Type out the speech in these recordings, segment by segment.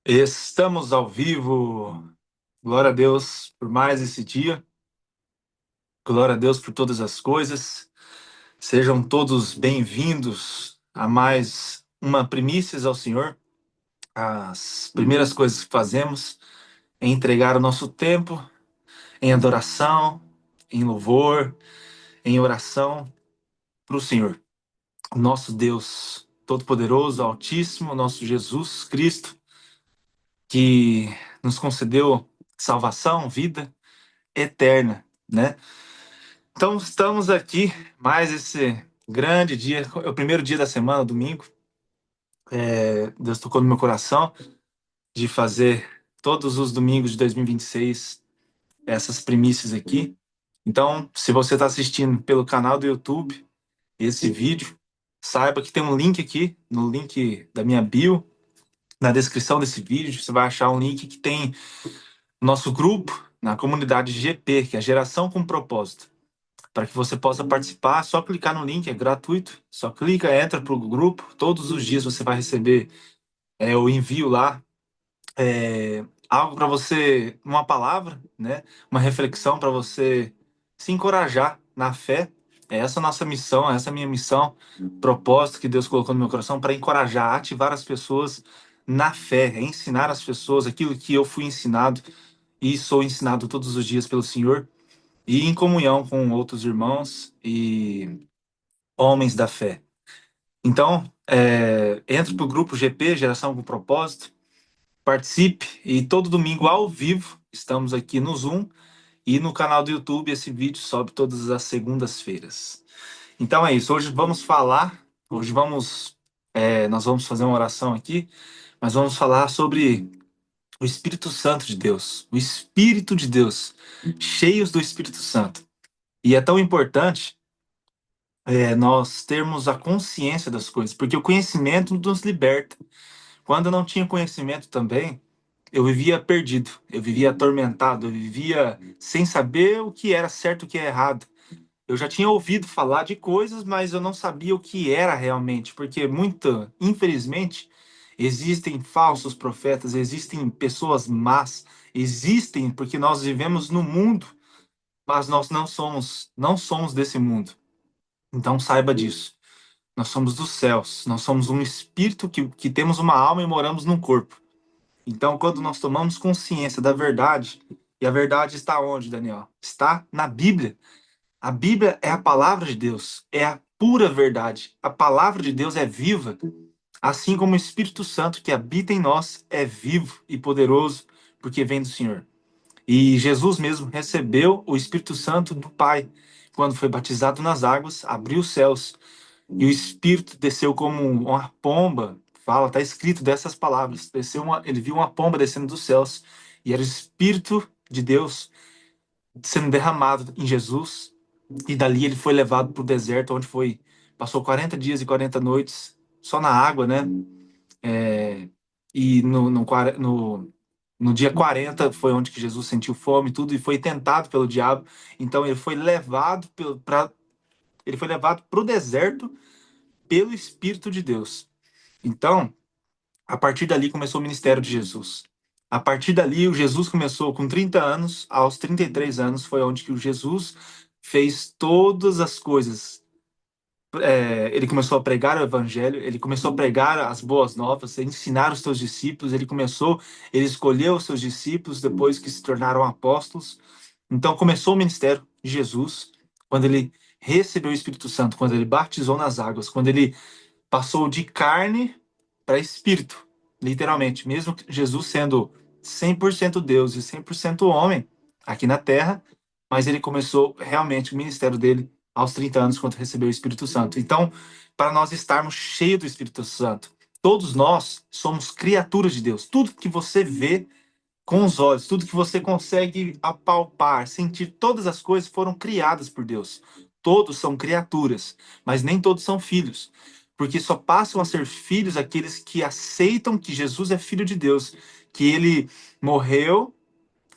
Estamos ao vivo. Glória a Deus por mais esse dia. Glória a Deus por todas as coisas. Sejam todos bem-vindos a mais uma primícias ao Senhor. As primeiras coisas que fazemos é entregar o nosso tempo em adoração, em louvor, em oração para o Senhor. Nosso Deus Todo-Poderoso, Altíssimo, nosso Jesus Cristo, que nos concedeu salvação, vida eterna, né? Então, estamos aqui mais esse grande dia, é o primeiro dia da semana, domingo. Deus tocou no meu coração de fazer todos os domingos de 2026 essas primícias aqui. Então, se você está assistindo pelo canal do YouTube esse vídeo, saiba que tem um link aqui, no link da minha bio, na descrição desse vídeo, você vai achar um link que tem nosso grupo na comunidade GP, que é Geração com Propósito. Para que você possa participar, é só clicar no link, é gratuito. Só clica, entra para o grupo. Todos os dias você vai receber o envio lá, algo para você, uma palavra, né? Uma reflexão para você se encorajar na fé. É essa a nossa missão, essa é a minha missão, propósito que Deus colocou no meu coração para encorajar, ativar as pessoas na fé, ensinar as pessoas aquilo que eu fui ensinado e sou ensinado todos os dias pelo Senhor e em comunhão com outros irmãos e homens da fé. Então, entre para o grupo GP, Geração com Propósito, participe e todo domingo ao vivo estamos aqui no Zoom e no canal do YouTube. Esse vídeo sobe todas as segundas-feiras. Então é isso. Nós vamos fazer uma oração aqui, mas vamos falar sobre o Espírito Santo de Deus, o Espírito de Deus, cheios do Espírito Santo. E é tão importante nós termos a consciência das coisas, porque o conhecimento nos liberta. Quando eu não tinha conhecimento também, eu vivia perdido, eu vivia atormentado, eu vivia sem saber o que era certo e o que é errado. Eu já tinha ouvido falar de coisas, mas eu não sabia o que era realmente, porque infelizmente, existem falsos profetas, existem pessoas más, existem porque nós vivemos no mundo, mas nós não somos desse mundo. Então saiba disso. Nós somos dos céus, nós somos um espírito que temos uma alma e moramos num corpo. Então, quando nós tomamos consciência da verdade, e a verdade está onde, Daniel? Está na Bíblia. A Bíblia é a palavra de Deus, é a pura verdade. A palavra de Deus é viva, assim como o Espírito Santo que habita em nós é vivo e poderoso, porque vem do Senhor. E Jesus mesmo recebeu o Espírito Santo do Pai, quando foi batizado nas águas, abriu os céus e o Espírito desceu como uma pomba. Fala, está escrito dessas palavras. Ele viu uma pomba descendo dos céus e era o Espírito de Deus sendo derramado em Jesus. E dali ele foi levado para o deserto, onde passou 40 dias e 40 noites só na água, né? É, e no dia 40 foi onde que Jesus sentiu fome e tudo, e foi tentado pelo diabo. Então ele foi levado para o deserto pelo Espírito de Deus. Então, a partir dali começou o ministério de Jesus. A partir dali, o Jesus começou com 30 anos, aos 33 anos foi onde que o Jesus fez todas as coisas. Ele começou a pregar o evangelho, ele começou a pregar as boas novas, a ensinar os seus discípulos, ele escolheu os seus discípulos depois que se tornaram apóstolos. Então começou o ministério de Jesus, quando ele recebeu o Espírito Santo, quando ele batizou nas águas, quando ele passou de carne para espírito, literalmente. Mesmo Jesus sendo 100% Deus e 100% homem aqui na Terra, mas ele começou realmente o ministério dele aos 30 anos, quando recebeu o Espírito Santo. Então, para nós estarmos cheios do Espírito Santo, todos nós somos criaturas de Deus. Tudo que você vê com os olhos, tudo que você consegue apalpar, sentir, todas as coisas foram criadas por Deus. Todos são criaturas, mas nem todos são filhos, porque só passam a ser filhos aqueles que aceitam que Jesus é filho de Deus, que ele morreu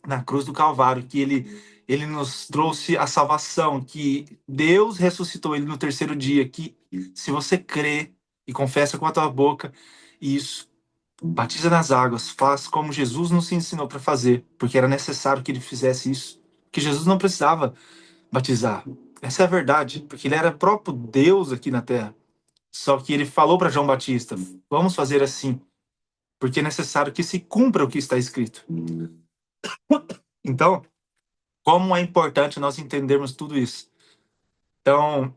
na cruz do Calvário, que ele nos trouxe a salvação, que Deus ressuscitou ele no terceiro dia, que se você crê e confessa com a tua boca isso, Batiza nas águas, faz como Jesus nos ensinou para fazer, porque era necessário que ele fizesse isso. Que Jesus não precisava batizar. Essa é a verdade, porque ele era próprio Deus aqui na terra. Só que ele falou para João Batista: vamos fazer assim, porque é necessário que se cumpra o que está escrito. Então, como é importante nós entendermos tudo isso? Então,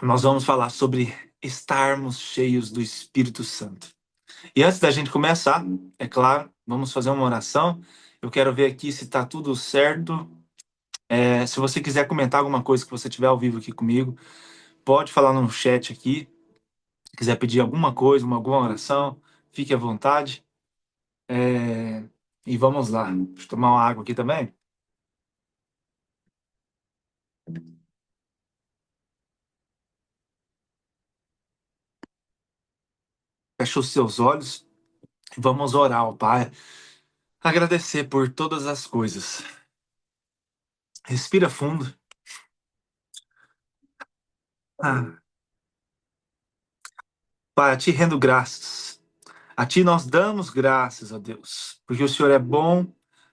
nós vamos falar sobre estarmos cheios do Espírito Santo. E antes da gente começar, é claro, vamos fazer uma oração. Eu quero ver aqui se está tudo certo. Se você quiser comentar alguma coisa que você tiver ao vivo aqui comigo, pode falar no chat aqui. Se quiser pedir alguma coisa, alguma oração, fique à vontade. E vamos lá. Deixa eu tomar uma água aqui também. Feche os seus olhos e vamos orar ao Pai. Agradecer por todas as coisas. Respira fundo. Ah, Pai, a Ti rendo graças. A Ti nós damos graças, ó Deus, porque o Senhor é bom,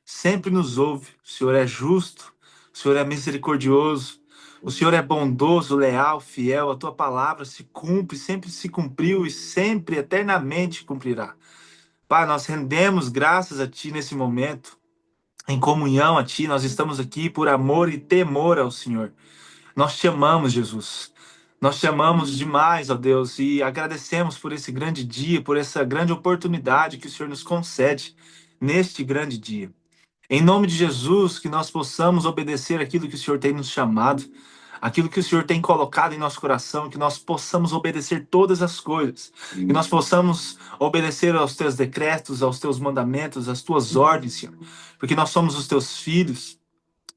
sempre nos ouve, o Senhor é justo, o Senhor é misericordioso, o Senhor é bondoso, leal, fiel, a Tua palavra se cumpre, sempre se cumpriu e sempre, eternamente cumprirá. Pai, nós rendemos graças a Ti nesse momento, em comunhão a Ti, nós estamos aqui por amor e temor ao Senhor. Nós te amamos, Jesus. Nós te amamos demais, ó Deus, e agradecemos por esse grande dia, por essa grande oportunidade que o Senhor nos concede neste grande dia. Em nome de Jesus, que nós possamos obedecer aquilo que o Senhor tem nos chamado, aquilo que o Senhor tem colocado em nosso coração, que nós possamos obedecer todas as coisas, que nós possamos obedecer aos teus decretos, aos teus mandamentos, às tuas ordens, Senhor, porque nós somos os teus filhos,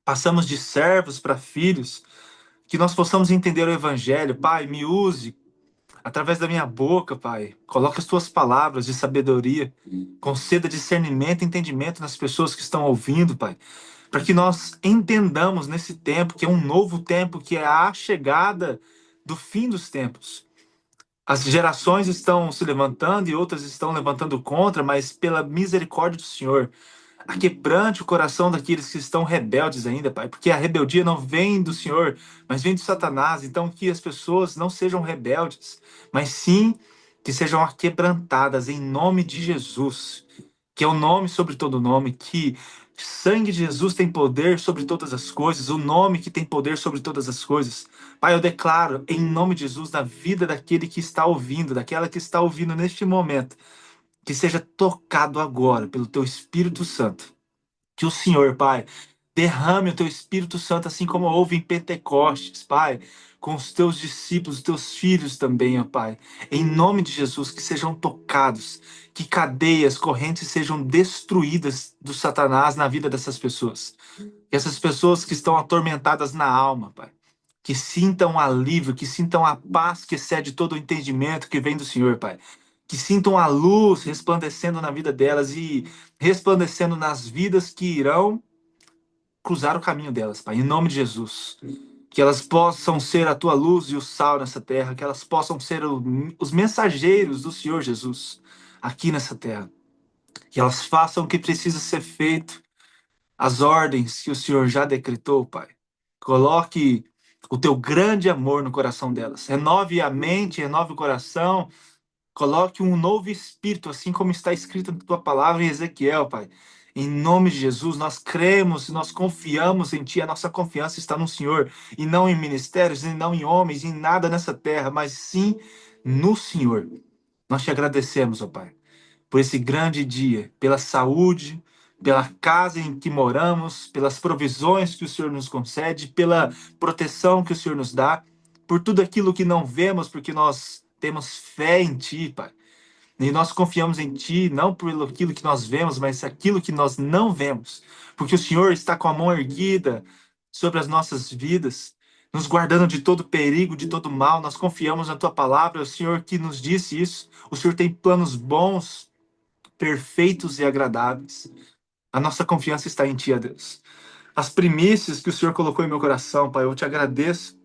passamos de servos para filhos, que nós possamos entender o Evangelho. Pai, me use através da minha boca, Pai. Coloque as tuas palavras de sabedoria. Conceda discernimento e entendimento nas pessoas que estão ouvindo, Pai. Para que nós entendamos nesse tempo, que é um novo tempo, que é a chegada do fim dos tempos. As gerações estão se levantando e outras estão levantando contra, mas pela misericórdia do Senhor, aquebrante o coração daqueles que estão rebeldes ainda, Pai, porque a rebeldia não vem do Senhor, mas vem de Satanás. Então, que as pessoas não sejam rebeldes, mas sim que sejam aquebrantadas em nome de Jesus, que é o nome sobre todo nome, que sangue de Jesus tem poder sobre todas as coisas, o nome que tem poder sobre todas as coisas. Pai, eu declaro em nome de Jesus na vida daquele que está ouvindo, daquela que está ouvindo neste momento, que seja tocado agora pelo teu Espírito Santo. Que o Senhor, Pai, derrame o teu Espírito Santo, assim como houve em Pentecostes, Pai, com os teus discípulos, os teus filhos também, ó Pai. Em nome de Jesus, que sejam tocados, que cadeias, correntes sejam destruídas do Satanás na vida dessas pessoas. Que essas pessoas que estão atormentadas na alma, Pai, que sintam alívio, que sintam a paz que excede todo o entendimento que vem do Senhor, Pai. Que sintam a luz resplandecendo na vida delas e resplandecendo nas vidas que irão cruzar o caminho delas, Pai, em nome de Jesus. Que elas possam ser a tua luz e o sal nessa terra, que elas possam ser os mensageiros do Senhor Jesus aqui nessa terra. Que elas façam o que precisa ser feito, as ordens que o Senhor já decretou, Pai. Coloque o teu grande amor no coração delas. Renove a mente, renove o coração. Coloque um novo espírito, assim como está escrito na tua palavra em Ezequiel, Pai. Em nome de Jesus, nós cremos, nós confiamos em Ti, a nossa confiança está no Senhor, e não em ministérios, e não em homens, em nada nessa terra, mas sim no Senhor. Nós te agradecemos, ó Pai, por esse grande dia, pela saúde, pela casa em que moramos, pelas provisões que o Senhor nos concede, pela proteção que o Senhor nos dá, por tudo aquilo que não vemos, porque nós temos fé em Ti, Pai. E nós confiamos em Ti, não por aquilo que nós vemos, mas aquilo que nós não vemos. Porque o Senhor está com a mão erguida sobre as nossas vidas, nos guardando de todo perigo, de todo mal. Nós confiamos na Tua palavra, é o Senhor que nos disse isso. O Senhor tem planos bons, perfeitos e agradáveis. A nossa confiança está em Ti, ó Deus. As primícias que o Senhor colocou em meu coração, Pai, eu te agradeço,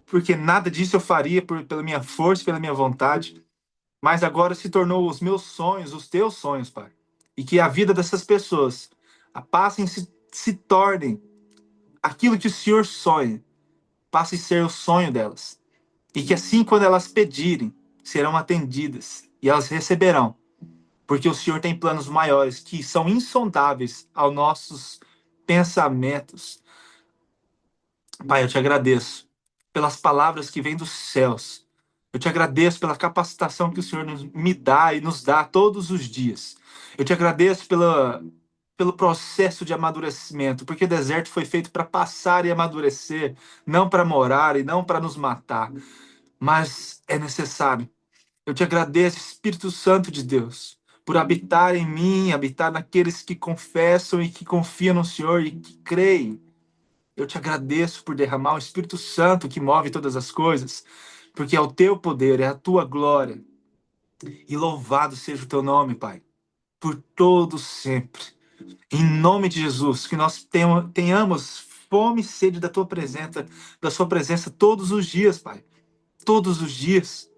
porque nada disso eu faria pela minha força, pela minha vontade, mas agora se tornou os meus sonhos, os teus sonhos, Pai. E que a vida dessas pessoas passem se tornem aquilo que o Senhor sonha, passe a ser o sonho delas. E que assim, quando elas pedirem, serão atendidas e elas receberão, porque o Senhor tem planos maiores que são insondáveis aos nossos pensamentos. Pai, eu te agradeço pelas palavras que vêm dos céus. Eu te agradeço pela capacitação que o Senhor me dá e nos dá todos os dias. Eu te agradeço pelo processo de amadurecimento, porque o deserto foi feito para passar e amadurecer, não para morar e não para nos matar, mas é necessário. Eu te agradeço, Espírito Santo de Deus, por habitar em mim, habitar naqueles que confessam e que confiam no Senhor e que creem. Eu te agradeço por derramar o Espírito Santo que move todas as coisas, porque é o teu poder, é a tua glória. E louvado seja o teu nome, Pai, por todo sempre. Em nome de Jesus, que nós tenhamos fome e sede da sua presença todos os dias, Pai. Todos os dias.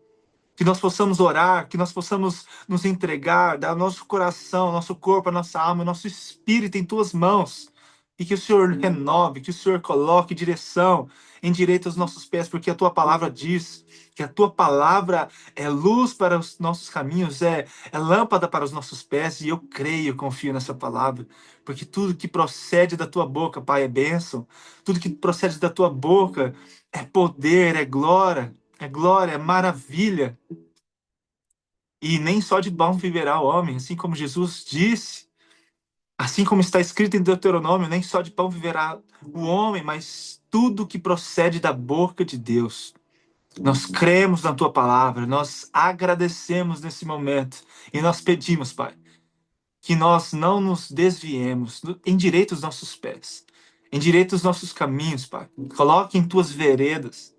Que nós possamos orar, que nós possamos nos entregar, dar nosso coração, nosso corpo, a nossa alma, o nosso espírito em tuas mãos. E que o Senhor renove, que o Senhor coloque direção, endireite os nossos pés, porque a tua palavra diz que a tua palavra é luz para os nossos caminhos, é lâmpada para os nossos pés, e eu creio, confio nessa palavra, porque tudo que procede da tua boca, Pai, é bênção, tudo que procede da tua boca é poder, é glória, é maravilha. E nem só de pão viverá o homem, assim como Jesus disse, assim como está escrito em Deuteronômio, nem só de pão viverá o homem, mas tudo que procede da boca de Deus. Nós cremos na tua palavra, nós agradecemos nesse momento e nós pedimos, Pai, que nós não nos desviemos, endireita os nossos pés, endireita os nossos caminhos, Pai. Coloque em tuas veredas,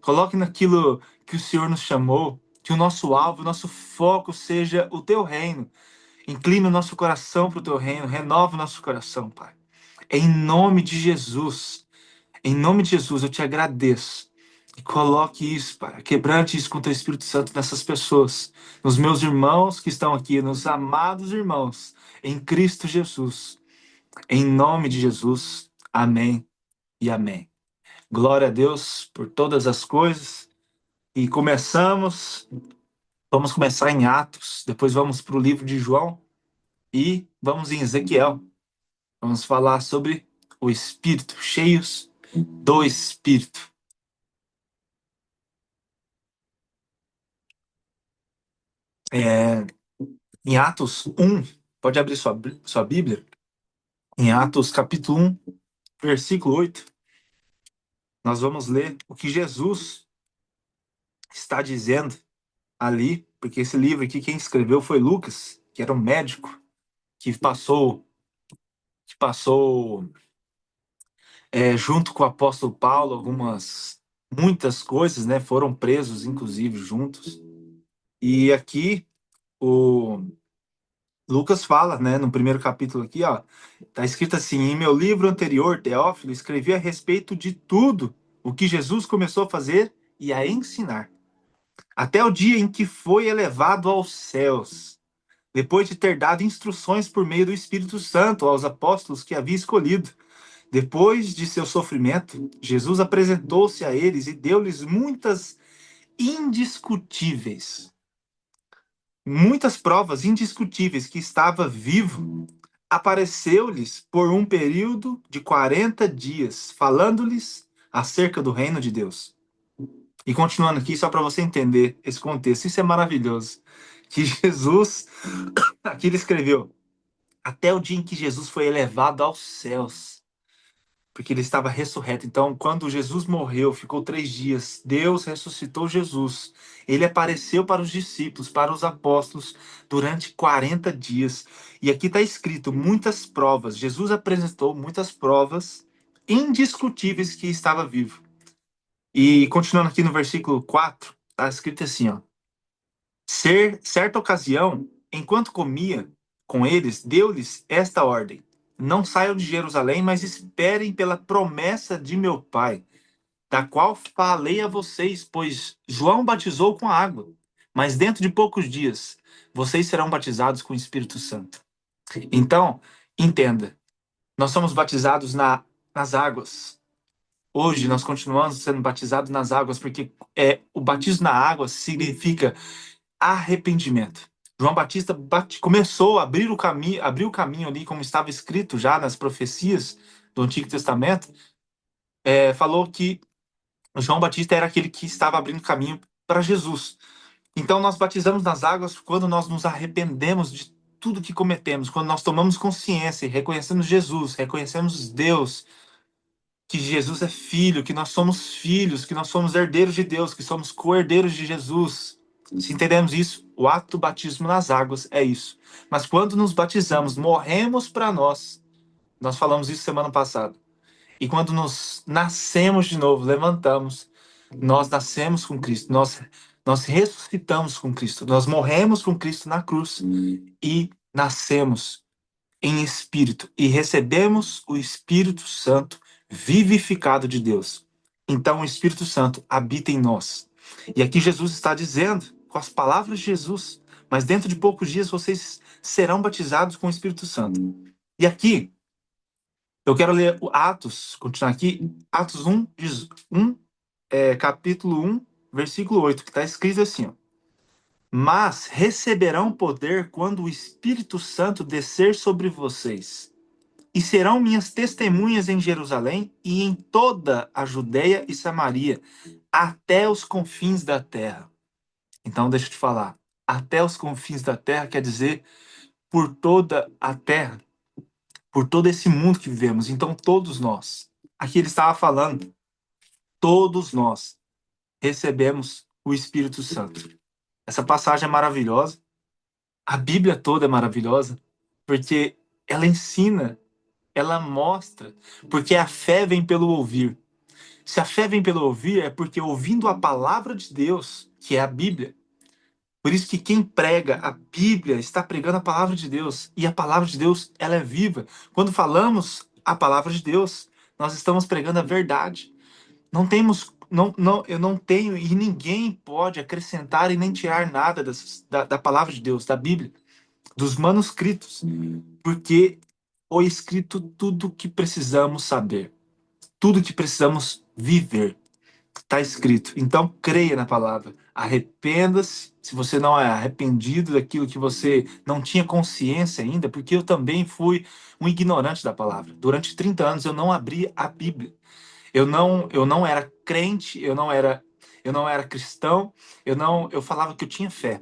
coloque naquilo que o Senhor nos chamou, que o nosso alvo, o nosso foco seja o teu reino. Inclina o nosso coração para o teu reino, renova o nosso coração, Pai. Em nome de Jesus, eu te agradeço. E coloque isso, Pai. Quebrante isso com o teu Espírito Santo nessas pessoas, nos meus irmãos que estão aqui, nos amados irmãos, em Cristo Jesus. Em nome de Jesus, amém e amém. Glória a Deus por todas as coisas. E vamos começar em Atos, depois vamos para o livro de João e vamos em Ezequiel. Vamos falar sobre o Espírito, cheios do Espírito. É, em Atos 1, pode abrir sua Bíblia, em Atos capítulo 1, versículo 8, nós vamos ler o que Jesus está dizendo ali, porque esse livro aqui, quem escreveu foi Lucas, que era um médico, que passou junto com o apóstolo Paulo muitas coisas, né? Foram presos, inclusive, juntos. E aqui o Lucas fala, né, no primeiro capítulo aqui, ó, tá escrito assim: em meu livro anterior, Teófilo, escrevi a respeito de tudo o que Jesus começou a fazer e a ensinar, até o dia em que foi elevado aos céus, depois de ter dado instruções por meio do Espírito Santo aos apóstolos que havia escolhido. Depois de seu sofrimento, Jesus apresentou-se a eles e deu-lhes muitas provas indiscutíveis que estava vivo. Apareceu-lhes por um período de 40 dias, falando-lhes acerca do reino de Deus. E continuando aqui, só para você entender esse contexto, isso é maravilhoso. Que Jesus, aqui ele escreveu, até o dia em que Jesus foi elevado aos céus, porque ele estava ressurreto. Então, quando Jesus morreu, ficou 3 dias, Deus ressuscitou Jesus. Ele apareceu para os discípulos, para os apóstolos, durante 40 dias. E aqui está escrito muitas provas. Jesus apresentou muitas provas indiscutíveis que estava vivo. E continuando aqui no versículo 4, está escrito assim, ó. Certa ocasião, enquanto comia com eles, deu-lhes esta ordem: não saiam de Jerusalém, mas esperem pela promessa de meu Pai, da qual falei a vocês, pois João batizou com água, mas dentro de poucos dias vocês serão batizados com o Espírito Santo. Então, entenda, nós somos batizados nas águas. Hoje nós continuamos sendo batizados nas águas, porque o batismo na água significa arrependimento. João Batista começou a abriu o caminho ali, como estava escrito já nas profecias do Antigo Testamento, falou que João Batista era aquele que estava abrindo caminho para Jesus. Então nós batizamos nas águas quando nós nos arrependemos de tudo que cometemos, quando nós tomamos consciência e reconhecemos Jesus, reconhecemos Deus, que Jesus é filho, que nós somos filhos, que nós somos herdeiros de Deus, que somos co-herdeiros de Jesus. Se entendemos isso, o ato do batismo nas águas é isso. Mas quando nos batizamos, morremos para nós. Nós falamos isso semana passada. E quando nos nascemos de novo, levantamos, nós nascemos com Cristo, nós ressuscitamos com Cristo, nós morremos com Cristo na cruz e nascemos em espírito e recebemos o Espírito Santo vivificado de Deus. Então o Espírito Santo habita em nós. E aqui Jesus está dizendo, com as palavras de Jesus, mas dentro de poucos dias vocês serão batizados com o Espírito Santo. E aqui, eu quero ler o Atos, continuar aqui, Atos 1, capítulo 1, versículo 8, que está escrito assim, ó. Mas receberão poder quando o Espírito Santo descer sobre vocês, e serão minhas testemunhas em Jerusalém e em toda a Judeia e Samaria, até os confins da terra. Então, deixa eu te falar, até os confins da terra quer dizer por toda a terra, por todo esse mundo que vivemos. Então, todos nós, aqui ele estava falando, todos nós recebemos o Espírito Santo. Essa passagem é maravilhosa, a Bíblia toda é maravilhosa, porque ela ensina, ela mostra, porque a fé vem pelo ouvir. Se a fé vem pelo ouvir, é porque ouvindo a palavra de Deus, que é a Bíblia. Por isso que quem prega a Bíblia está pregando a palavra de Deus. E a palavra de Deus, ela é viva. Quando falamos a palavra de Deus, nós estamos pregando a verdade. Não temos, eu não tenho e ninguém pode acrescentar e nem tirar nada da palavra de Deus, da Bíblia, dos manuscritos, porque foi escrito tudo o que precisamos saber, tudo que precisamos viver. Está escrito. Então, creia na palavra. Arrependa-se, se você não é arrependido daquilo que você não tinha consciência ainda, porque eu também fui um ignorante da palavra. Durante 30 anos eu não abri a Bíblia. Eu não era crente, eu não era cristão, eu falava que eu tinha fé.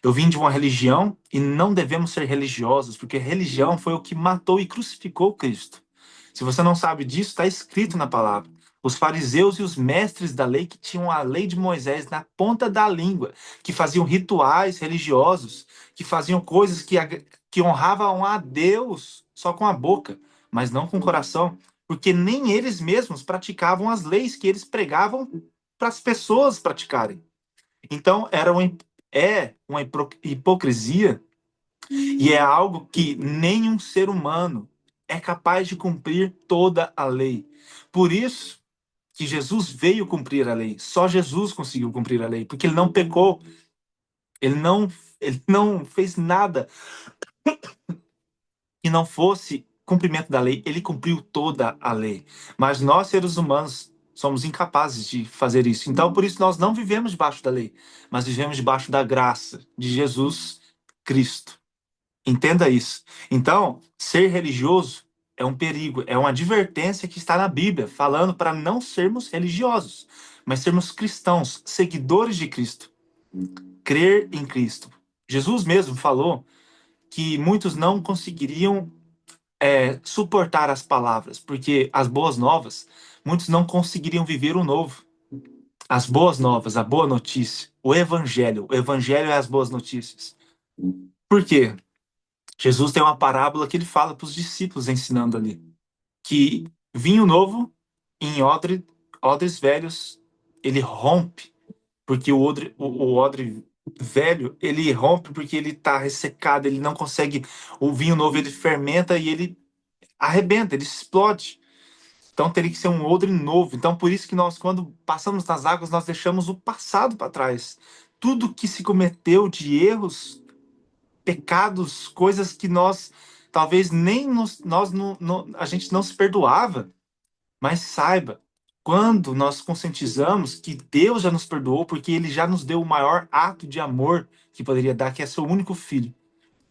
Eu vim de uma religião e não devemos ser religiosos, porque religião foi o que matou e crucificou Cristo. Se você não sabe disso, está escrito na palavra. Os fariseus e os mestres da lei que tinham a lei de Moisés na ponta da língua, que faziam rituais religiosos, que faziam coisas que honravam a Deus só com a boca, mas não com o coração, porque nem eles mesmos praticavam as leis que eles pregavam para as pessoas praticarem. Então, é uma hipocrisia e é algo que nenhum ser humano é capaz de cumprir toda a lei. Por isso que Jesus veio cumprir a lei. Só Jesus conseguiu cumprir a lei, porque ele não pecou, ele não, ele não fez nada que não fosse cumprimento da lei. Ele cumpriu toda a lei. Mas nós, seres humanos, somos incapazes de fazer isso. Então, por isso, nós não vivemos debaixo da lei, mas vivemos debaixo da graça de Jesus Cristo. Entenda isso. Então, ser religioso é um perigo, é uma advertência que está na Bíblia, falando para não sermos religiosos, mas sermos cristãos, seguidores de Cristo, crer em Cristo. Jesus mesmo falou que muitos não conseguiriam suportar as palavras, porque as boas novas, muitos não conseguiriam viver o novo. As boas novas, a boa notícia, o evangelho é as boas notícias. Por quê? Jesus tem uma parábola que ele fala para os discípulos ensinando ali, que vinho novo em odres velhos, ele rompe, porque o odre velho, ele rompe porque ele está ressecado, ele não consegue, o vinho novo ele fermenta e ele arrebenta, ele explode. Então teria que ser um odre novo. Então por isso que nós, quando passamos nas águas, nós deixamos o passado para trás. tudo que se cometeu de erros, pecados, coisas que nós talvez nem a gente não se perdoava. Mas saiba, quando nós conscientizamos que Deus já nos perdoou, porque Ele já nos deu o maior ato de amor que poderia dar, que é seu único filho,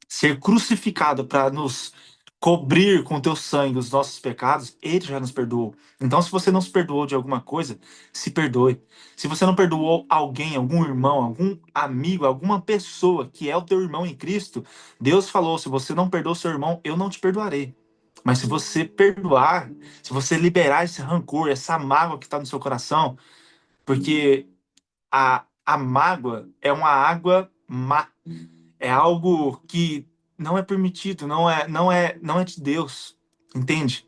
ser crucificado para nos cobrir com teu sangue os nossos pecados, Ele já nos perdoou. Então, se você não se perdoou de alguma coisa, se perdoe. Se você não perdoou alguém, algum irmão, algum amigo, alguma pessoa que é o teu irmão em Cristo, Deus falou: se você não perdoou seu irmão, eu não te perdoarei. Mas se você perdoar, se você liberar esse rancor, essa mágoa que está no seu coração, porque a mágoa é uma água má, é algo que não é permitido, não é de Deus, entende?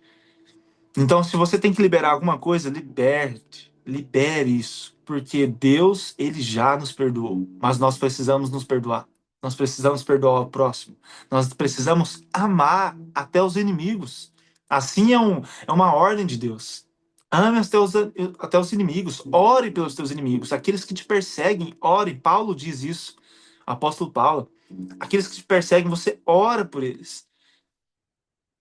Então, se você tem que liberar alguma coisa, libere isso, porque Deus, ele já nos perdoou, mas nós precisamos nos perdoar. Nós precisamos perdoar o próximo. Nós precisamos amar até os inimigos. Assim é uma ordem de Deus. Ame até os inimigos. Ore pelos teus inimigos. Aqueles que te perseguem, ore. Paulo diz isso. Apóstolo Paulo. Aqueles que te perseguem, você ora por eles.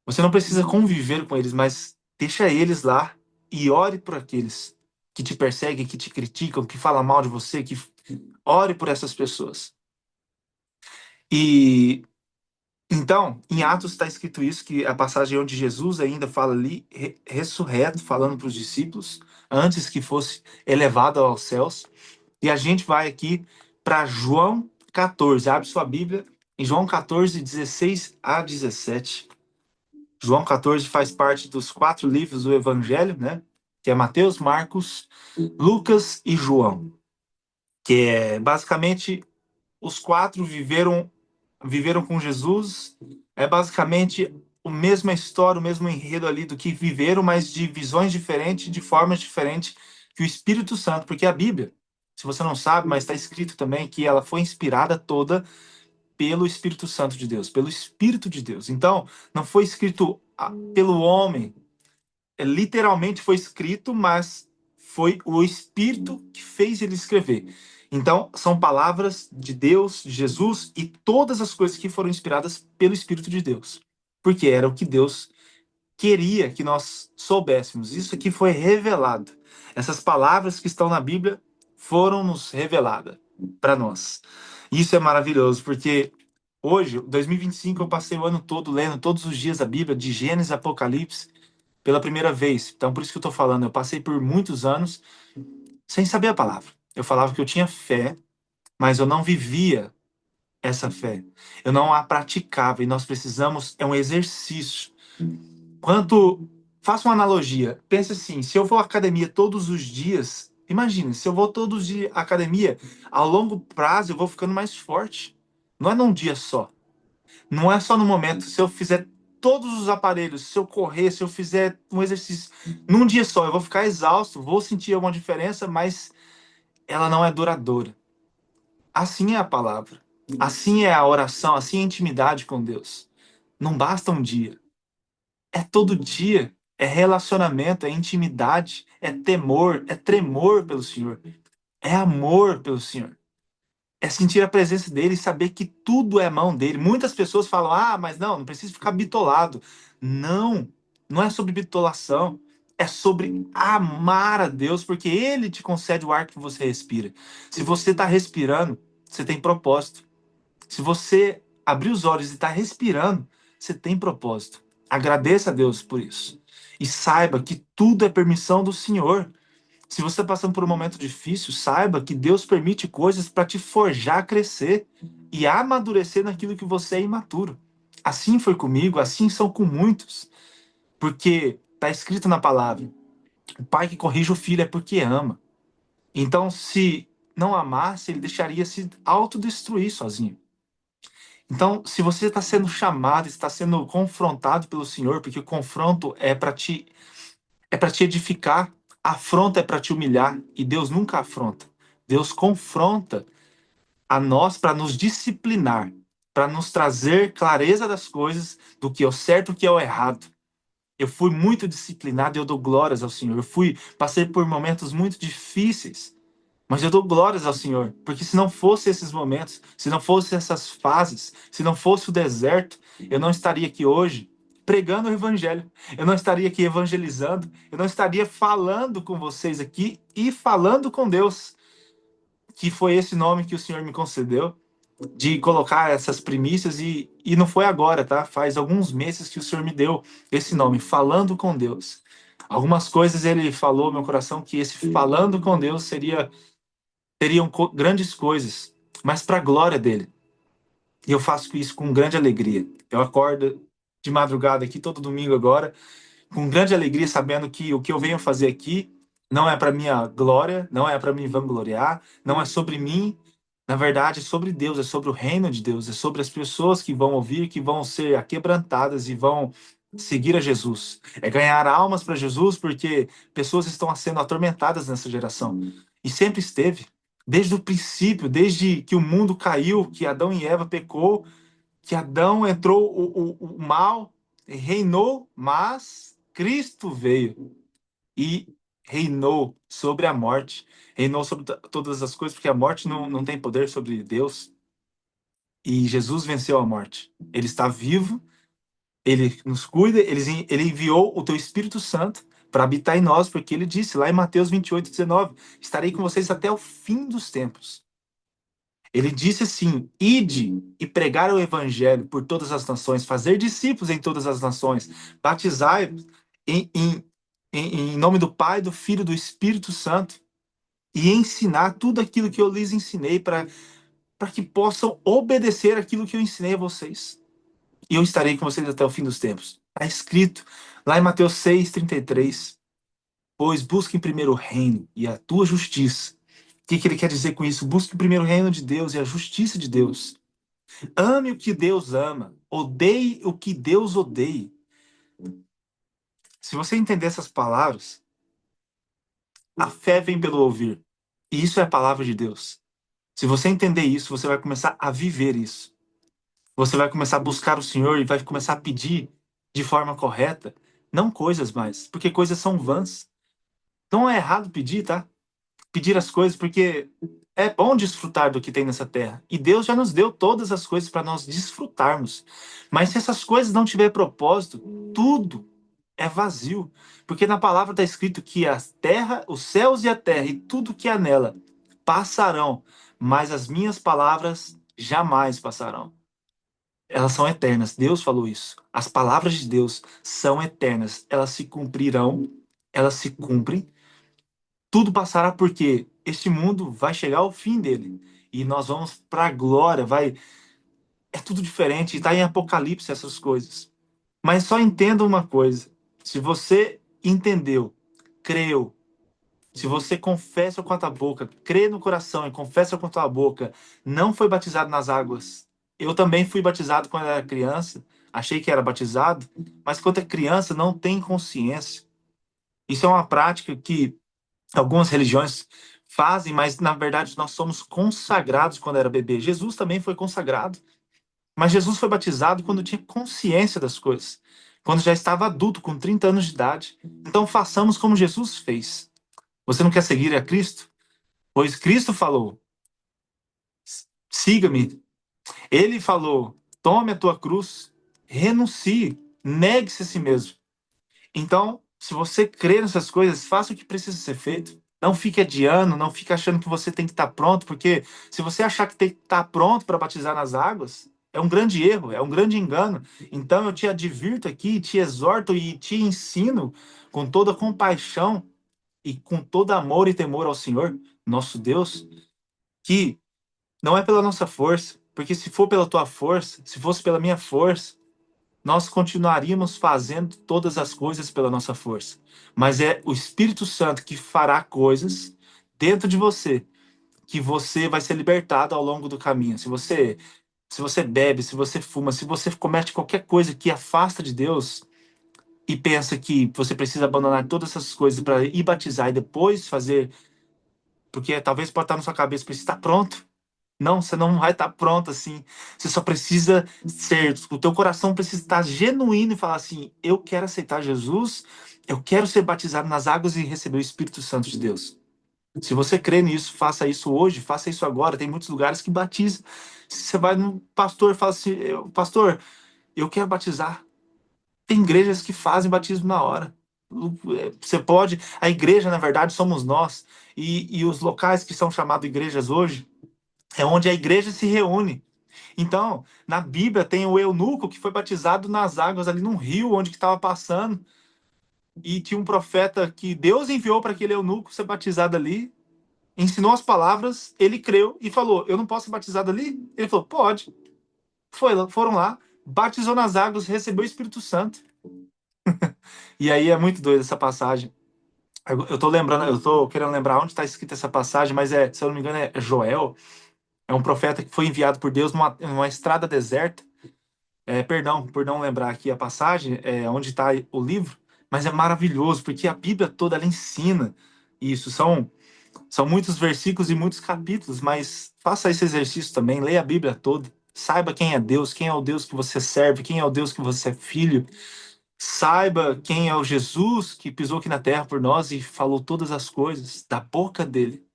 Você não precisa conviver com eles, mas deixa eles lá e ore por aqueles que te perseguem, que te criticam, que falam mal de você, que ore por essas pessoas. E então, em Atos está escrito isso, que a passagem onde Jesus ainda fala ali, ressurreto, falando para os discípulos, antes que fosse elevado aos céus. E a gente vai aqui para João 14. Abre sua Bíblia em João 14, 16 a 17. João 14 faz parte dos 4 livros do Evangelho, né? Que é Mateus, Marcos, Lucas e João. Que é basicamente os 4 viveram com Jesus. É basicamente a mesma história, o mesmo enredo ali do que viveram, mas de visões diferentes, de formas diferentes, que o Espírito Santo, porque a Bíblia, se você não sabe, mas está escrito também que ela foi inspirada toda pelo Espírito Santo de Deus, pelo Espírito de Deus. Então, não foi escrito pelo homem, literalmente foi escrito, mas foi o Espírito que fez ele escrever. Então, são palavras de Deus, de Jesus e todas as coisas que foram inspiradas pelo Espírito de Deus. Porque era o que Deus queria que nós soubéssemos. Isso aqui foi revelado. Essas palavras que estão na Bíblia foram nos reveladas para nós. Isso é maravilhoso, porque hoje, 2025, eu passei o ano todo lendo todos os dias a Bíblia, de Gênesis a Apocalipse, pela primeira vez. Então, por isso que eu estou falando, eu passei por muitos anos sem saber a palavra. Eu falava que eu tinha fé, mas eu não vivia essa fé. Eu não a praticava, e nós precisamos, é um exercício. Quanto, faça uma analogia, pense assim, se eu vou à academia todos os dias, imagine, se eu vou todos os dias à academia, a longo prazo eu vou ficando mais forte. Não é num dia só. Não é só no momento. Se eu fizer todos os aparelhos, se eu correr, se eu fizer um exercício num dia só, eu vou ficar exausto, vou sentir alguma diferença, mas ela não é duradoura. Assim é a palavra. Assim é a oração, assim é a intimidade com Deus. Não basta um dia. É todo dia. É relacionamento, é intimidade, é temor, é tremor pelo Senhor. É amor pelo Senhor. É sentir a presença dele e saber que tudo é mão dele. Muitas pessoas falam, mas não precisa ficar bitolado. Não, não é sobre bitolação. É sobre amar a Deus, porque ele te concede o ar que você respira. Se você está respirando, você tem propósito. Se você abrir os olhos e está respirando, você tem propósito. Agradeça a Deus por isso. E saiba que tudo é permissão do Senhor. Se você está passando por um momento difícil, saiba que Deus permite coisas para te forjar, crescer e amadurecer naquilo que você é imaturo. Assim foi comigo, assim são com muitos. Porque está escrito na palavra: o pai que corrige o filho é porque ama. Então, se não amasse, ele deixaria se autodestruir sozinho. Então, se você está sendo chamado, está sendo confrontado pelo Senhor, porque o confronto é para te edificar, a afronta é para te humilhar, e Deus nunca afronta. Deus confronta a nós para nos disciplinar, para nos trazer clareza das coisas, do que é o certo e o que é o errado. Eu fui muito disciplinado e eu dou glórias ao Senhor. Passei por momentos muito difíceis, Mas eu dou glórias ao Senhor, porque se não fosse esses momentos, se não fosse essas fases, se não fosse o deserto, eu não estaria aqui hoje pregando o evangelho. Eu não estaria aqui evangelizando, eu não estaria falando com vocês aqui e falando com Deus, que foi esse nome que o Senhor me concedeu, de colocar essas primícias e não foi agora, tá? Faz alguns meses que o Senhor me deu esse nome, falando com Deus. Algumas coisas ele falou no meu coração que esse falando com Deus teriam grandes coisas, mas para a glória dele. E eu faço isso com grande alegria. Eu acordo de madrugada aqui todo domingo agora, com grande alegria, sabendo que o que eu venho fazer aqui não é para minha glória, não é para me vangloriar, não é sobre mim. Na verdade, é sobre Deus, é sobre o reino de Deus, é sobre as pessoas que vão ouvir, que vão ser aquebrantadas e vão seguir a Jesus. É ganhar almas para Jesus, porque pessoas estão sendo atormentadas nessa geração. E sempre esteve. Desde o princípio, desde que o mundo caiu, que Adão e Eva pecou, que Adão entrou, o mal reinou, mas Cristo veio e reinou sobre a morte, reinou sobre todas as coisas, porque a morte não tem poder sobre Deus. E Jesus venceu a morte. Ele está vivo, ele nos cuida, ele enviou o teu Espírito Santo para habitar em nós, porque ele disse lá em Mateus 28:19: estarei com vocês até o fim dos tempos. Ele disse assim: ide e pregar o evangelho por todas as nações, fazer discípulos em todas as nações, batizai em, em, em nome do Pai, do Filho e do Espírito Santo, e ensinar tudo aquilo que eu lhes ensinei para que possam obedecer aquilo que eu ensinei a vocês. E eu estarei com vocês até o fim dos tempos. Está escrito lá em Mateus 6:33: pois busquem primeiro o reino e a tua justiça. O que ele quer dizer com isso? Busque primeiro o reino de Deus e a justiça de Deus. Ame o que Deus ama. Odeie o que Deus odeia. Se você entender essas palavras, a fé vem pelo ouvir. E isso é a palavra de Deus. Se você entender isso, você vai começar a viver isso. Você vai começar a buscar o Senhor e vai começar a pedir de forma correta, não coisas mais, porque coisas são vãs. Não é errado pedir, tá? Pedir as coisas, porque é bom desfrutar do que tem nessa terra. E Deus já nos deu todas as coisas para nós desfrutarmos. Mas se essas coisas não tiver propósito, tudo é vazio. Porque na palavra está escrito que a terra, os céus e a terra e tudo que há nela passarão, mas as minhas palavras jamais passarão. Elas são eternas. Deus falou isso. As palavras de Deus são eternas. Elas se cumprirão, elas se cumprem. Tudo passará porque este mundo vai chegar ao fim dele. E nós vamos para a glória. É tudo diferente. Está em Apocalipse essas coisas. Mas só entenda uma coisa. Se você entendeu, creu, se você confessa com a tua boca, crê no coração e confessa com a tua boca, não foi batizado nas águas. Eu também fui batizado quando era criança, achei que era batizado, mas quando é criança não tem consciência. Isso é uma prática que algumas religiões fazem, mas na verdade nós somos consagrados quando era bebê. Jesus também foi consagrado, mas Jesus foi batizado quando tinha consciência das coisas, quando já estava adulto, com 30 anos de idade. Então façamos como Jesus fez. Você não quer seguir a Cristo? Pois Cristo falou: siga-me. Ele falou: tome a tua cruz, renuncie, negue-se a si mesmo. Então, se você crê nessas coisas, faça o que precisa ser feito. Não fique adiando, não fique achando que você tem que estar pronto, porque se você achar que tem que estar pronto para batizar nas águas, é um grande erro, é um grande engano. Então eu te advirto aqui, te exorto e te ensino com toda compaixão e com todo amor e temor ao Senhor, nosso Deus, que não é pela nossa força, porque se for pela tua força, se fosse pela minha força, nós continuaríamos fazendo todas as coisas pela nossa força. Mas é o Espírito Santo que fará coisas dentro de você, que você vai ser libertado ao longo do caminho. Se você bebe, se você fuma, se você comete qualquer coisa que afasta de Deus e pensa que você precisa abandonar todas essas coisas para ir batizar e depois fazer, porque talvez pode estar na sua cabeça, precisa estar pronto. Não, você não vai estar pronto assim. Você só precisa ser, o teu coração precisa estar genuíno e falar assim: eu quero aceitar Jesus, eu quero ser batizado nas águas e receber o Espírito Santo de Deus. Se você crê nisso, faça isso hoje, faça isso agora. Tem muitos lugares que batizam. Se você vai no pastor e fala assim, pastor, eu quero batizar. Tem igrejas que fazem batismo na hora. Você pode. A igreja, na verdade, somos nós. E os locais que são chamados igrejas hoje é onde a igreja se reúne. Então, na Bíblia tem o eunuco que foi batizado nas águas ali num rio onde que estava passando. E tinha um profeta que Deus enviou para aquele eunuco ser batizado ali. Ensinou as palavras, ele creu e falou: Eu não posso ser batizado ali? Ele falou: Pode. Foram lá, batizou nas águas, recebeu o Espírito Santo. E aí é muito doido essa passagem. Eu tô lembrando, eu tô querendo lembrar onde está escrita essa passagem, mas se eu não me engano, é Joel. É um profeta que foi enviado por Deus numa estrada deserta. Perdão lembrar aqui a passagem, onde está o livro, mas é maravilhoso, porque a Bíblia toda ela ensina isso. São muitos versículos e muitos capítulos, mas faça esse exercício também, leia a Bíblia toda. Saiba quem é Deus, quem é o Deus que você serve, quem é o Deus que você é filho. Saiba quem é o Jesus que pisou aqui na terra por nós e falou todas as coisas da boca dele.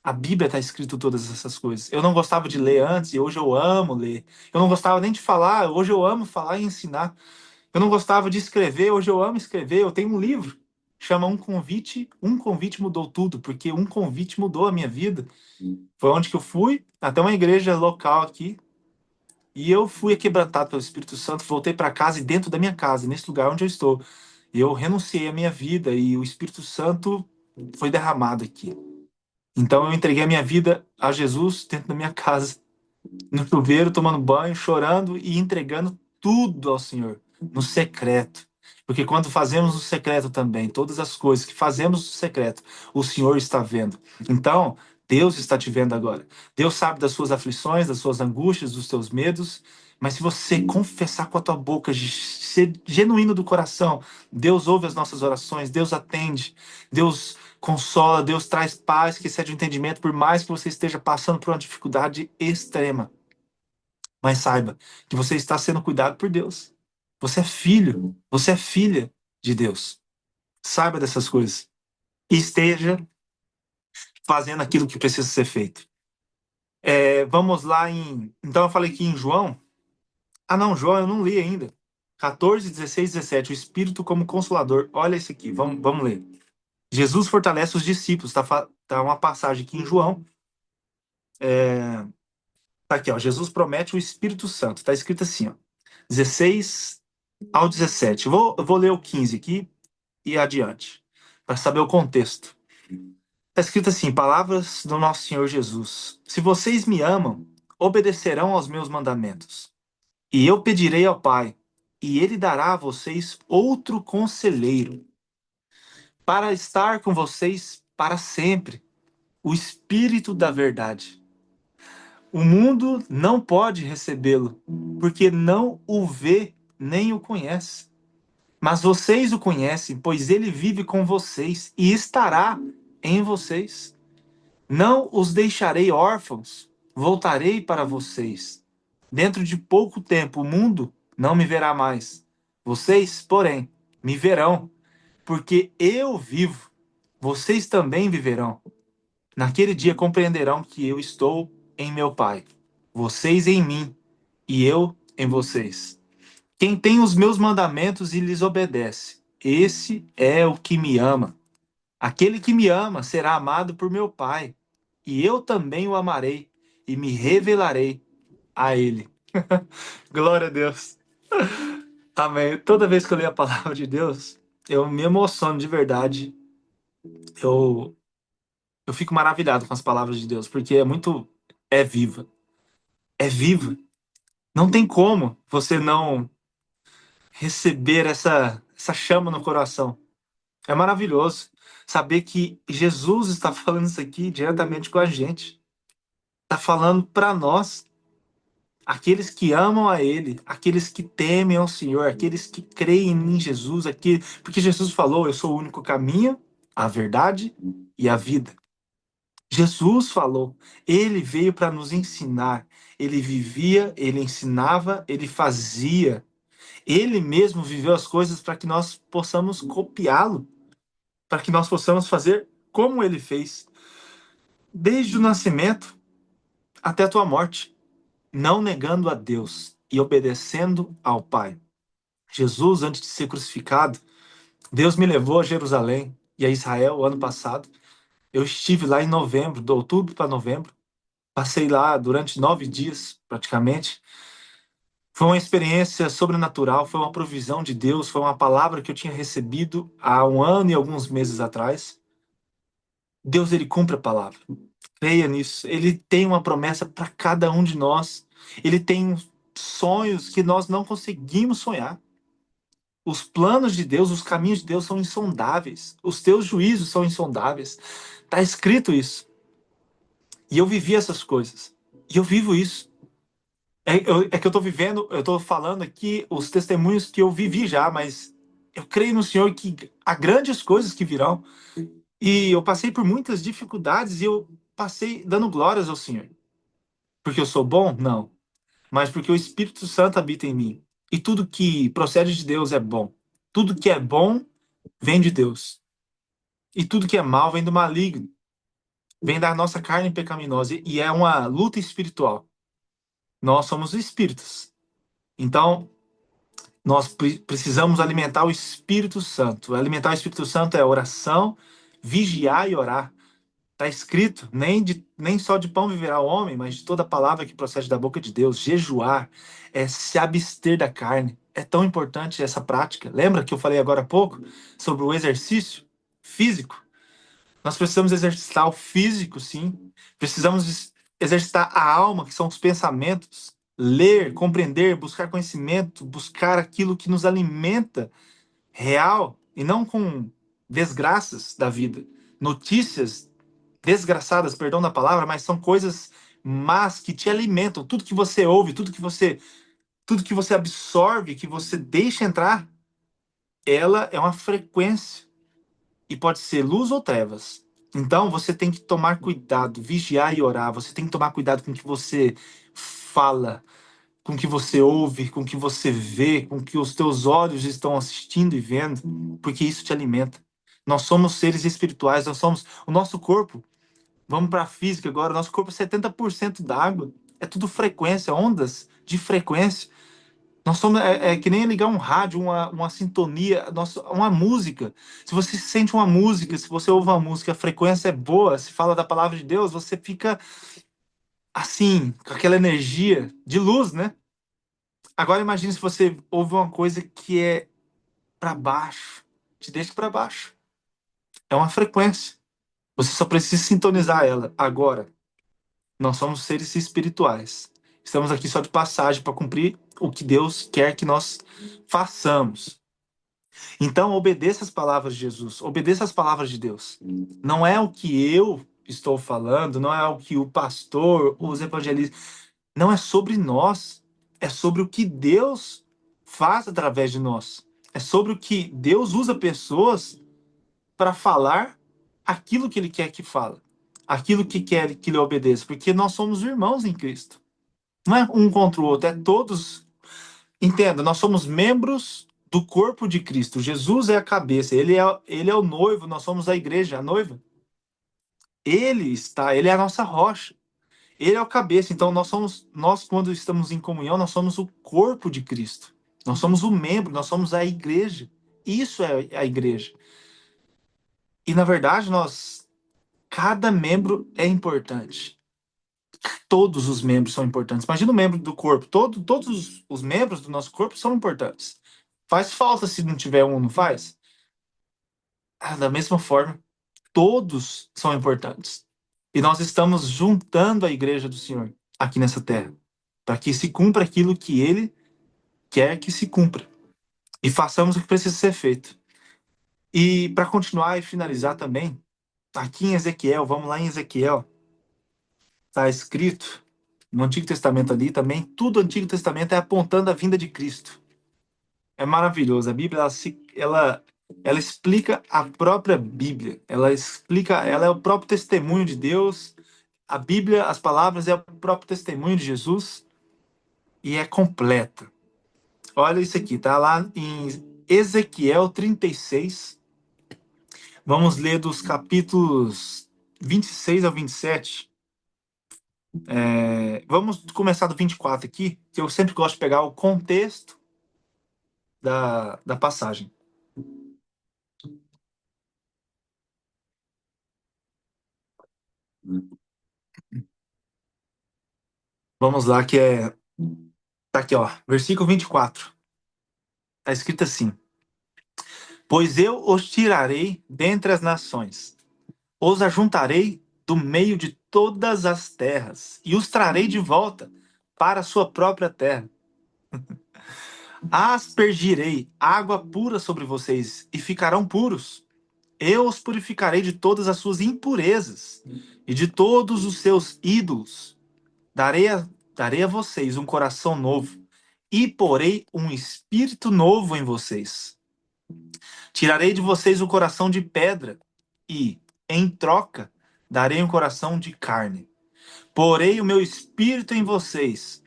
A Bíblia está escrito todas essas coisas. Eu não gostava de ler antes e hoje eu amo ler. Eu não gostava nem de falar, hoje eu amo falar e ensinar. Eu não gostava de escrever, hoje eu amo escrever. Eu tenho um livro, chama Um Convite Mudou Tudo, porque um convite mudou a minha vida. Foi onde que eu fui, até uma igreja local aqui, e eu fui quebrantado pelo Espírito Santo, voltei para casa e dentro da minha casa, nesse lugar onde eu estou, eu renunciei à minha vida e o Espírito Santo foi derramado aqui. Então eu entreguei a minha vida a Jesus dentro da minha casa, no chuveiro, tomando banho, chorando e entregando tudo ao Senhor, no secreto. Porque quando fazemos no secreto também, todas as coisas que fazemos no secreto, o Senhor está vendo. Então, Deus está te vendo agora. Deus sabe das suas aflições, das suas angústias, dos seus medos. Mas se você confessar com a tua boca, ser genuíno do coração, Deus ouve as nossas orações, Deus atende, Deus consola, Deus traz paz que excede o entendimento, por mais que você esteja passando por uma dificuldade extrema. Mas saiba que você está sendo cuidado por Deus. Você é filho, você é filha de Deus. Saiba dessas coisas. E esteja fazendo aquilo que precisa ser feito. Vamos lá em. Então eu falei aqui em João. Ah, não, João, eu não li ainda. 14, 16, 17. O Espírito como Consolador. Olha isso aqui, vamos ler. Jesus fortalece os discípulos. Tá uma passagem aqui em João. Tá aqui, ó. Jesus promete o Espírito Santo. Tá escrito assim, ó. 16 ao 17. Eu vou ler o 15 aqui e adiante, para saber o contexto. Está escrito assim: Palavras do nosso Senhor Jesus. Se vocês me amam, obedecerão aos meus mandamentos. E eu pedirei ao Pai, e ele dará a vocês outro conselheiro, para estar com vocês para sempre, o Espírito da Verdade. O mundo não pode recebê-lo, porque não o vê nem o conhece. Mas vocês o conhecem, pois ele vive com vocês e estará em vocês. Não os deixarei órfãos, voltarei para vocês. Dentro de pouco tempo o mundo não me verá mais. Vocês, porém, me verão, porque eu vivo. Vocês também viverão. Naquele dia compreenderão que eu estou em meu Pai, vocês em mim e eu em vocês. Quem tem os meus mandamentos e lhes obedece, esse é o que me ama. Aquele que me ama será amado por meu Pai, e eu também o amarei e me revelarei a ele. Glória a Deus. Amém. Toda vez que eu leio a palavra de Deus, eu me emociono de verdade. Eu, eu fico maravilhado com as palavras de Deus, porque é viva. É viva. Não tem como você não receber essa chama no coração. É maravilhoso saber que Jesus está falando isso aqui diretamente com a gente. Está falando para nós, aqueles que amam a Ele, aqueles que temem ao Senhor, aqueles que creem em Jesus, porque Jesus falou: Eu sou o único caminho, a verdade e a vida. Jesus falou, ele veio para nos ensinar. Ele vivia, ele ensinava, ele fazia. Ele mesmo viveu as coisas para que nós possamos copiá-lo, para que nós possamos fazer como ele fez. desde o nascimento até a tua morte, não negando a Deus e obedecendo ao Pai. Jesus, antes de ser crucificado, Deus me levou a Jerusalém e a Israel ano passado. Eu estive lá em novembro, de outubro para novembro. Passei lá durante 9 dias, praticamente. Foi uma experiência sobrenatural, foi uma provisão de Deus, foi uma palavra que eu tinha recebido há um ano e alguns meses atrás. Deus, ele cumpre a palavra. Creia nisso. Ele tem uma promessa para cada um de nós. Ele tem sonhos que nós não conseguimos sonhar. Os planos de Deus, os caminhos de Deus são insondáveis. Os teus juízos são insondáveis. Está escrito isso. E eu vivi essas coisas. E eu vivo isso. É que eu estou vivendo, eu estou falando aqui os testemunhos que eu vivi já, mas eu creio no Senhor que há grandes coisas que virão. E eu passei por muitas dificuldades e eu passei dando glórias ao Senhor. Porque eu sou bom? Não. Mas porque o Espírito Santo habita em mim. E tudo que procede de Deus é bom. Tudo que é bom vem de Deus. E tudo que é mal vem do maligno. Vem da nossa carne pecaminosa. E é uma luta espiritual. Nós somos espíritos. Então, nós precisamos alimentar o Espírito Santo. Alimentar o Espírito Santo é oração, vigiar e orar. Está escrito, nem só de pão viverá o homem, mas de toda palavra que procede da boca de Deus. Jejuar é se abster da carne. É tão importante essa prática. Lembra que eu falei agora há pouco sobre o exercício físico? Nós precisamos exercitar o físico, sim. Precisamos exercitar a alma, que são os pensamentos. Ler, compreender, buscar conhecimento, buscar aquilo que nos alimenta real e não com desgraças da vida. Notícias desgraçadas, perdão da palavra, mas são coisas más que te alimentam. Tudo que você ouve, tudo que você absorve, que você deixa entrar, ela é uma frequência e pode ser luz ou trevas. Então você tem que tomar cuidado, vigiar e orar. Você tem que tomar cuidado com o que você fala, com o que você ouve, com o que você vê, com o que os teus olhos estão assistindo e vendo, porque isso te alimenta. Nós somos seres espirituais, nós somos o nosso corpo. Vamos para a física agora. Nosso corpo é 70% d'água. É tudo frequência, ondas de frequência. Nós somos, é que nem ligar um rádio, uma sintonia, uma música. Se você sente uma música, se você ouve uma música, a frequência é boa, se fala da palavra de Deus, você fica assim, com aquela energia de luz, né? Agora imagine se você ouve uma coisa que é para baixo, te deixa para baixo. É uma frequência. Você só precisa sintonizar ela. Agora, nós somos seres espirituais. Estamos aqui só de passagem para cumprir o que Deus quer que nós façamos. Então, obedeça as palavras de Jesus, obedeça as palavras de Deus. Não é o que eu estou falando, não é o que o pastor, os evangelistas, não é sobre nós, é sobre o que Deus faz através de nós. É sobre o que Deus usa pessoas para falar aquilo que ele quer que fala, aquilo que quer que ele obedeça, porque nós somos irmãos em Cristo. Não é um contra o outro, é todos. Entenda, nós somos membros do corpo de Cristo. Jesus é a cabeça, ele é o noivo, nós somos a igreja, a noiva. Ele é a nossa rocha. Ele é o cabeça. Então nós quando estamos em comunhão, nós somos o corpo de Cristo. Nós somos o membro, nós somos a igreja. Isso é a igreja. E na verdade, cada membro é importante. Todos os membros são importantes. Imagina o membro do corpo. Todos os membros do nosso corpo são importantes. Faz falta se não tiver um, não faz? Da mesma forma, todos são importantes. E nós estamos juntando a igreja do Senhor aqui nessa terra, para que se cumpra aquilo que Ele quer que se cumpra. E façamos o que precisa ser feito. E para continuar e finalizar também, aqui em Ezequiel, vamos lá em Ezequiel, está escrito no Antigo Testamento ali também, tudo o Antigo Testamento é apontando a vinda de Cristo. É maravilhoso. A Bíblia, ela explica a própria Bíblia. Ela é o próprio testemunho de Deus. A Bíblia, as palavras, é o próprio testemunho de Jesus e é completa. Olha isso aqui, tá lá em Ezequiel 36. Vamos ler dos capítulos 26 ao 27. Vamos começar do 24 aqui, que eu sempre gosto de pegar o contexto da passagem. Vamos lá, que é. Tá aqui, ó. Versículo 24. Tá escrito assim: Pois eu os tirarei dentre as nações, os ajuntarei do meio de todas as terras, e os trarei de volta para a sua própria terra. Aspergirei água pura sobre vocês, e ficarão puros. Eu os purificarei de todas as suas impurezas e de todos os seus ídolos. Darei a vocês um coração novo e porei um espírito novo em vocês. Tirarei de vocês o coração de pedra e, em troca, darei um coração de carne. Porei o meu espírito em vocês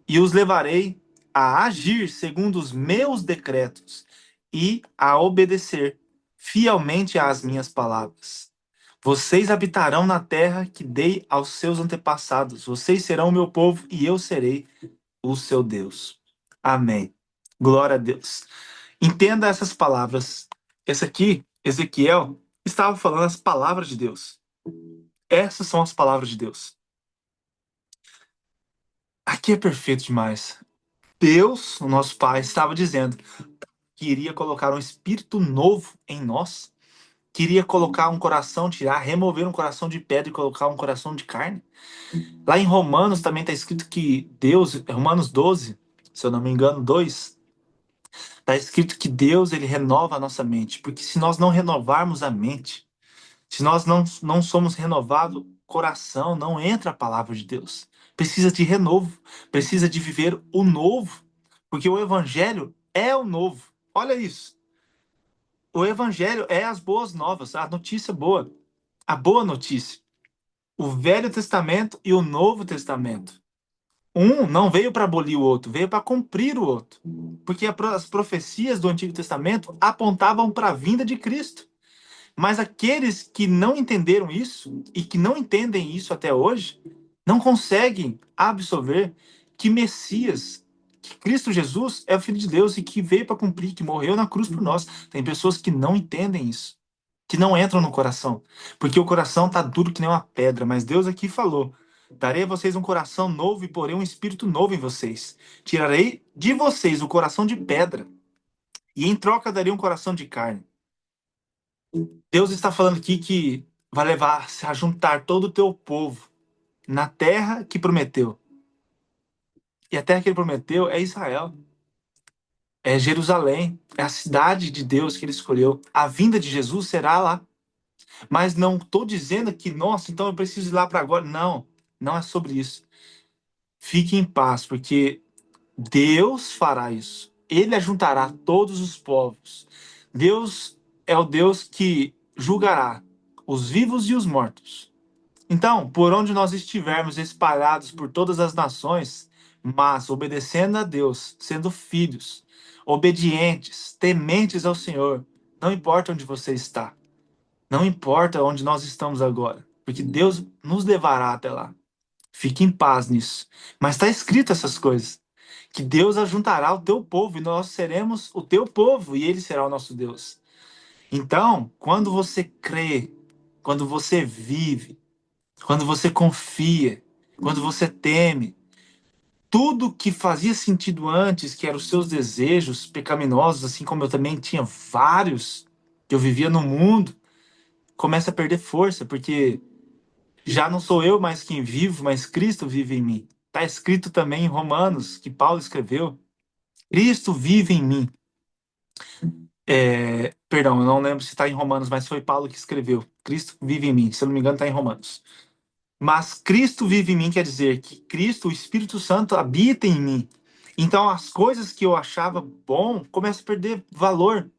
e os levarei a agir segundo os meus decretos e a obedecer fielmente às minhas palavras. Vocês habitarão na terra que dei aos seus antepassados. Vocês serão o meu povo e eu serei o seu Deus. Amém. Glória a Deus. Entenda essas palavras. Esse aqui, Ezequiel, estava falando as palavras de Deus. Essas são as palavras de Deus. Aqui é perfeito demais. Deus, o nosso Pai, estava dizendo que iria colocar um espírito novo em nós, queria colocar um coração, tirar, remover um coração de pedra e colocar um coração de carne. Lá em Romanos também está escrito que Deus, Romanos 12, se eu não me engano, 2, está escrito que Deus ele renova a nossa mente, porque se nós não renovarmos a mente, se nós não somos renovados, coração, não entra a palavra de Deus. Precisa de renovo, precisa de viver o novo, porque o evangelho é o novo. Olha isso. O evangelho é as boas novas, a notícia boa, a boa notícia. O Velho Testamento e o Novo Testamento. Um não veio para abolir o outro, veio para cumprir o outro. Porque as profecias do Antigo Testamento apontavam para a vinda de Cristo. Mas aqueles que não entenderam isso e que não entendem isso até hoje, não conseguem absorver que Messias, que Cristo Jesus é o Filho de Deus e que veio para cumprir, que morreu na cruz por nós. Tem pessoas que não entendem isso, que não entram no coração, porque o coração tá duro que nem uma pedra, mas Deus aqui falou: darei a vocês um coração novo e porei um espírito novo em vocês. Tirarei de vocês o coração de pedra e em troca darei um coração de carne. Deus está falando aqui que vai levar a juntar todo o teu povo na terra que prometeu. E a terra que ele prometeu é Israel, é Jerusalém, é a cidade de Deus que ele escolheu. A vinda de Jesus será lá. Mas não estou dizendo que, nossa, então eu preciso ir lá para agora. Não, não é sobre isso. Fique em paz, porque Deus fará isso. Ele ajuntará todos os povos. Deus é o Deus que julgará os vivos e os mortos. Então, por onde nós estivermos espalhados por todas as nações, mas obedecendo a Deus, sendo filhos, obedientes, tementes ao Senhor, não importa onde você está, não importa onde nós estamos agora, porque Deus nos levará até lá. Fique em paz nisso. Mas está escrito essas coisas, que Deus ajuntará o teu povo e nós seremos o teu povo e ele será o nosso Deus. Então, quando você crê, quando você vive, quando você confia, quando você teme, tudo que fazia sentido antes, que eram os seus desejos pecaminosos, assim como eu também tinha vários, que eu vivia no mundo, começa a perder força, porque já não sou eu mais quem vivo, mas Cristo vive em mim. Está escrito também em Romanos, que Paulo escreveu, Cristo vive em mim. Perdão, eu não lembro se está em Romanos, mas foi Paulo que escreveu. Cristo vive em mim, se eu não me engano está em Romanos. Mas Cristo vive em mim quer dizer que Cristo, o Espírito Santo, habita em mim. Então as coisas que eu achava bom começam a perder valor,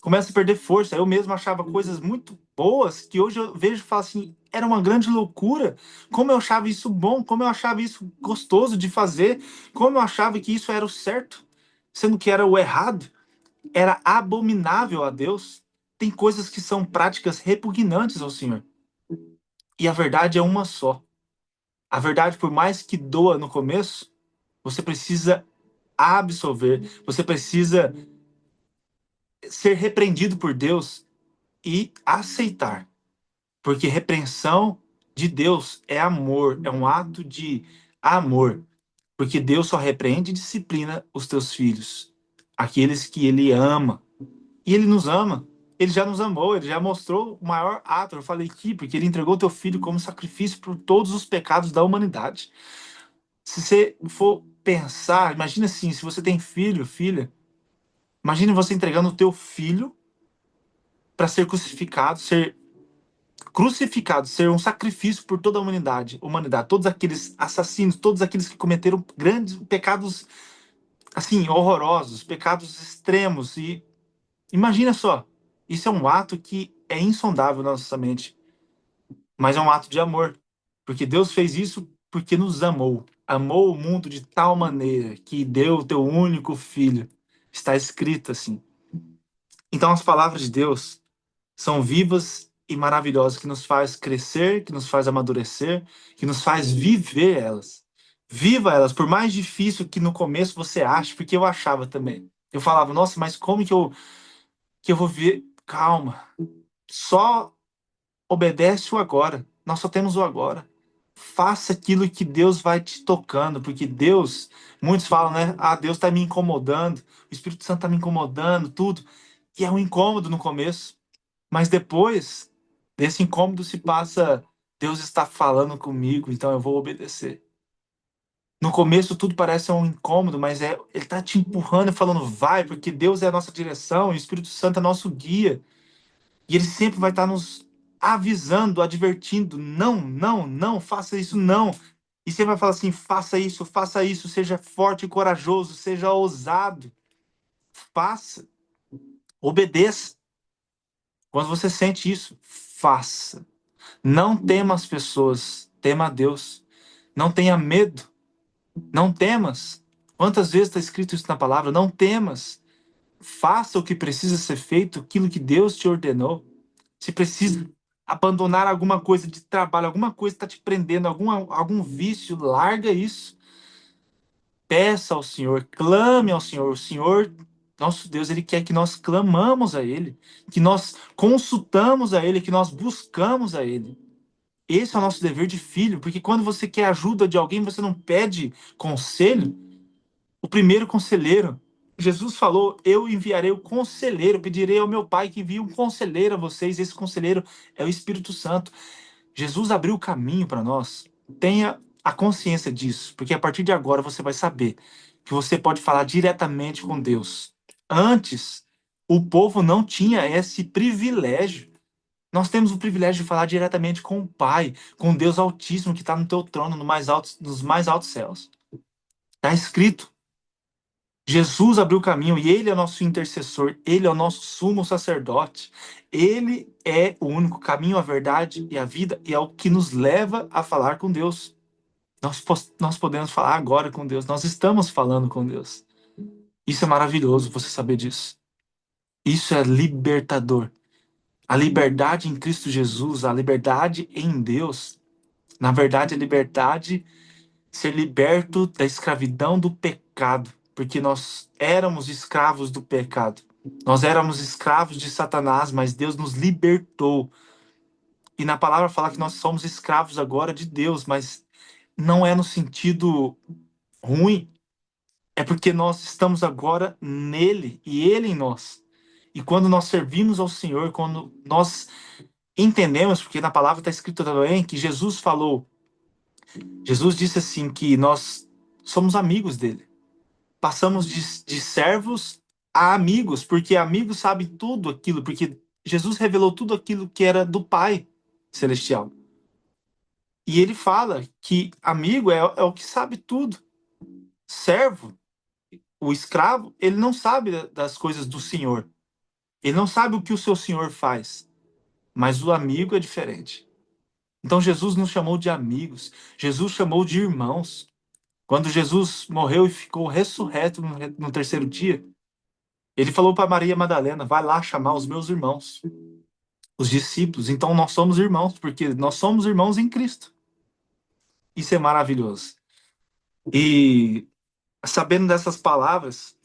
começam a perder força. Eu mesmo achava coisas muito boas que hoje eu vejo e falo assim, era uma grande loucura. Como eu achava isso bom, como eu achava isso gostoso de fazer, como eu achava que isso era o certo, sendo que era o errado, era abominável a Deus. Tem coisas que são práticas repugnantes ao Senhor. E a verdade é uma só. A verdade, por mais que doa no começo, você precisa absolver, você precisa ser repreendido por Deus e aceitar. Porque repreensão de Deus é amor, é um ato de amor. Porque Deus só repreende e disciplina os teus filhos, aqueles que Ele ama. E Ele nos ama. Ele já nos amou, Ele já mostrou o maior ato. Eu falei aqui, porque Ele entregou teu filho como sacrifício por todos os pecados da humanidade. Se você for pensar, imagina assim, se você tem filho, filha, imagine você entregando o teu filho para ser crucificado, ser um sacrifício por toda a humanidade, todos aqueles assassinos, todos aqueles que cometeram grandes pecados, assim, horrorosos, pecados extremos. E imagina só, isso é um ato que é insondável na nossa mente, mas é um ato de amor, porque Deus fez isso porque nos amou. Amou o mundo de tal maneira que deu o teu único filho. Está escrito assim. Então as palavras de Deus são vivas e maravilhosas, que nos faz crescer, que nos faz amadurecer, que nos faz viver elas. Viva elas, por mais difícil que no começo você ache, porque eu achava também. Eu falava, nossa, mas como que eu vou ver? Calma. Só obedece o agora. Nós só temos o agora. Faça aquilo que Deus vai te tocando, porque Deus, muitos falam, né? Ah, Deus está me incomodando, o Espírito Santo está me incomodando, tudo. E é um incômodo no começo. Mas depois desse incômodo se passa, Deus está falando comigo, então eu vou obedecer. No começo tudo parece um incômodo, mas ele está te empurrando e falando, vai, porque Deus é a nossa direção, e o Espírito Santo é nosso guia. E ele sempre vai estar nos avisando, advertindo, não, não, não, faça isso, não. E sempre vai falar assim, faça isso, seja forte e corajoso, seja ousado, faça, obedeça. Quando você sente isso, faça. Não tema as pessoas, tema a Deus. Não tenha medo, não temas. Quantas vezes está escrito isso na palavra? Não temas. Faça o que precisa ser feito, aquilo que Deus te ordenou. Se precisa abandonar alguma coisa de trabalho, alguma coisa está te prendendo, algum vício, larga isso. Peça ao Senhor, clame ao Senhor. O Senhor, nosso Deus, Ele quer que nós clamamos a Ele, que nós consultamos a Ele, que nós buscamos a Ele. Esse é o nosso dever de filho, porque quando você quer ajuda de alguém, você não pede conselho. O primeiro conselheiro, Jesus falou: Eu enviarei o conselheiro, pedirei ao meu Pai que envie um conselheiro a vocês. Esse conselheiro é o Espírito Santo. Jesus abriu o caminho para nós. Tenha a consciência disso, porque a partir de agora você vai saber que você pode falar diretamente com Deus. Antes, o povo não tinha esse privilégio. Nós temos o privilégio de falar diretamente com o Pai, com Deus Altíssimo que está no teu trono, nos mais altos céus. Está escrito. Jesus abriu o caminho e Ele é o nosso intercessor, Ele é o nosso sumo sacerdote. Ele é o único caminho, a verdade e a vida, e é o que nos leva a falar com Deus. Nós podemos falar agora com Deus, nós estamos falando com Deus. Isso é maravilhoso, você saber disso. Isso é libertador. A liberdade em Cristo Jesus, a liberdade em Deus, na verdade, a liberdade, ser liberto da escravidão do pecado, porque nós éramos escravos do pecado. Nós éramos escravos de Satanás, mas Deus nos libertou. E na palavra fala que nós somos escravos agora de Deus, mas não é no sentido ruim, é porque nós estamos agora nele e ele em nós. E quando nós servimos ao Senhor, quando nós entendemos, porque na palavra está escrito também que Jesus disse assim que nós somos amigos dele. Passamos de servos a amigos, porque amigos sabem tudo aquilo, porque Jesus revelou tudo aquilo que era do Pai Celestial. E ele fala que amigo é o que sabe tudo. Servo, o escravo, ele não sabe das coisas do Senhor. Ele não sabe o que o seu Senhor faz. Mas o amigo é diferente. Então Jesus nos chamou de amigos. Jesus chamou de irmãos. Quando Jesus morreu e ficou ressurreto no terceiro dia, ele falou para Maria Madalena: vai lá chamar os meus irmãos. os discípulos. Então nós somos irmãos, porque nós somos irmãos em Cristo. Isso é maravilhoso. E sabendo dessas palavras,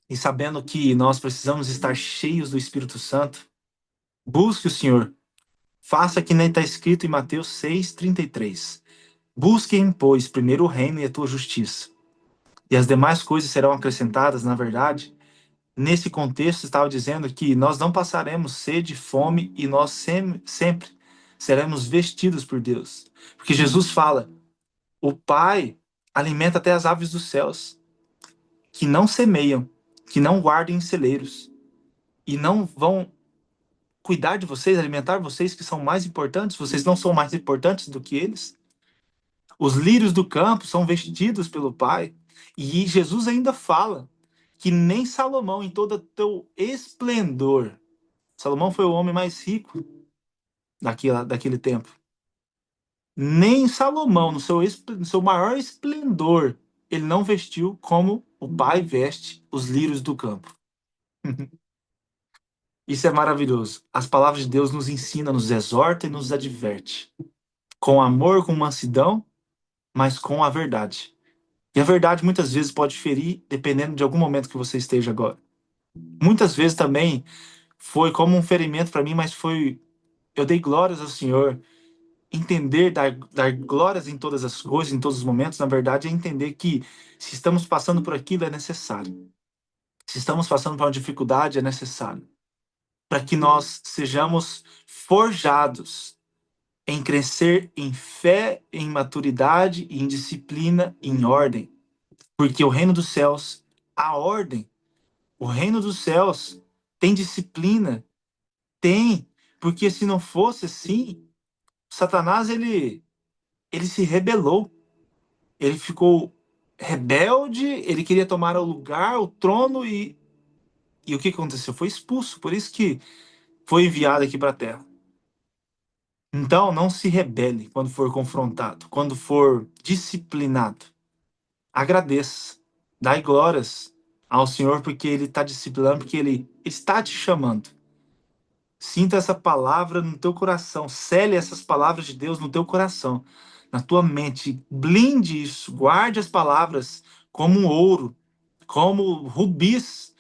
e sabendo que nós precisamos estar cheios do Espírito Santo, busque o Senhor. Faça que nem está escrito em Mateus 6:33. Busquem, pois, primeiro o reino e a tua justiça, e as demais coisas serão acrescentadas. Na verdade, nesse contexto, estava dizendo que nós não passaremos sede, fome, e nós sempre seremos vestidos por Deus. Porque Jesus fala: o Pai alimenta até as aves dos céus, que não semeiam, que não guardam em celeiros, e não vão cuidar de vocês, alimentar vocês que são mais importantes. Vocês não são mais importantes do que eles. Os lírios do campo são vestidos pelo Pai. E Jesus ainda fala que nem Salomão, em todo o teu esplendor, Salomão foi o homem mais rico daquele tempo. Nem Salomão, no seu maior esplendor, ele não vestiu como o Pai veste os lírios do campo. Isso é maravilhoso. As palavras de Deus nos ensina, nos exorta e nos adverte. Com amor, com mansidão, mas com a verdade. E a verdade muitas vezes pode ferir, dependendo de algum momento que você esteja agora. Muitas vezes também foi como um ferimento para mim, mas foi. Eu dei glórias ao Senhor. Entender, dar glórias em todas as coisas, em todos os momentos, na verdade, é entender que se estamos passando por aquilo, é necessário. Se estamos passando por uma dificuldade, é necessário. Para que nós sejamos forjados em crescer em fé, em maturidade, em disciplina, em ordem. Porque o reino dos céus, a ordem, o reino dos céus tem disciplina, tem. Porque se não fosse assim, Satanás, ele se rebelou. Ele ficou rebelde, ele queria tomar o lugar, o trono, e o que aconteceu? Foi expulso, por isso que foi enviado aqui para a Terra. Então, não se rebele quando for confrontado, quando for disciplinado. Agradeça, dai glórias ao Senhor, porque Ele está disciplinando, porque Ele está te chamando. Sinta essa palavra no teu coração, cele essas palavras de Deus no teu coração, na tua mente, blinde isso, guarde as palavras como um ouro, como rubis,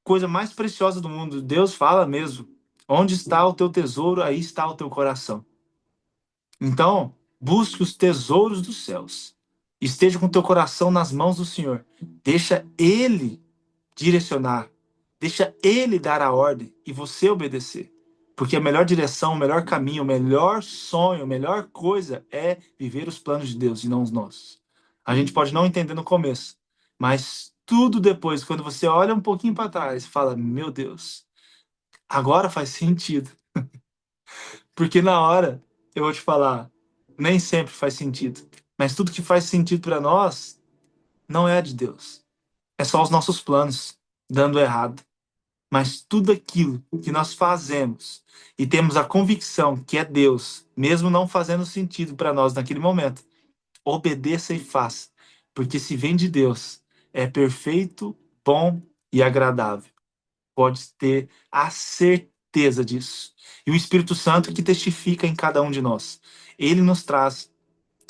coisa mais preciosa do mundo. Deus fala mesmo: onde está o teu tesouro, aí está o teu coração. Então, busque os tesouros dos céus. Esteja com o teu coração nas mãos do Senhor. Deixa Ele direcionar. Deixa Ele dar a ordem e você obedecer. Porque a melhor direção, o melhor caminho, o melhor sonho, a melhor coisa é viver os planos de Deus e não os nossos. A gente pode não entender no começo, mas tudo depois, quando você olha um pouquinho para trás, fala: meu Deus, agora faz sentido. Porque na hora, eu vou te falar, nem sempre faz sentido. Mas tudo que faz sentido para nós não é de Deus. É só os nossos planos dando errado. Mas tudo aquilo que nós fazemos e temos a convicção que é Deus, mesmo não fazendo sentido para nós naquele momento, obedeça e faça. Porque se vem de Deus, é perfeito, bom e agradável. Pode ter a certeza disso. E o Espírito Santo que testifica em cada um de nós. Ele nos traz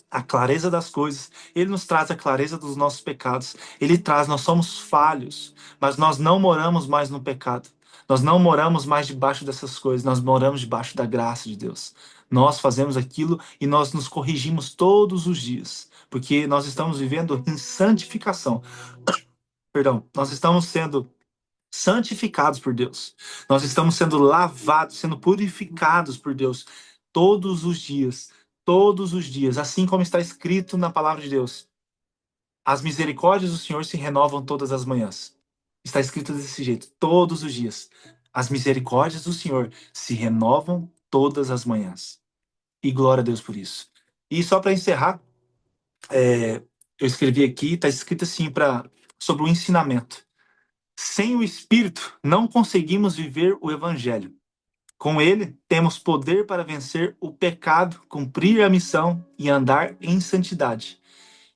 a clareza das coisas, ele nos traz a clareza dos nossos pecados. Ele traz, nós somos falhos, mas nós não moramos mais no pecado. Nós não moramos mais debaixo dessas coisas, nós moramos debaixo da graça de Deus. Nós fazemos aquilo e nós nos corrigimos todos os dias, porque nós estamos vivendo em santificação. Perdão, nós estamos sendo santificados por Deus. Nós estamos sendo lavados, sendo purificados por Deus todos os dias, todos os dias, assim como está escrito na palavra de Deus. As misericórdias do Senhor se renovam todas as manhãs. Está escrito desse jeito, todos os dias. As misericórdias do Senhor se renovam todas as manhãs. E glória a Deus por isso. E só para encerrar, eu escrevi aqui, está escrito assim sobre o ensinamento. Sem o Espírito, não conseguimos viver o Evangelho. Com ele, temos poder para vencer o pecado, cumprir a missão e andar em santidade.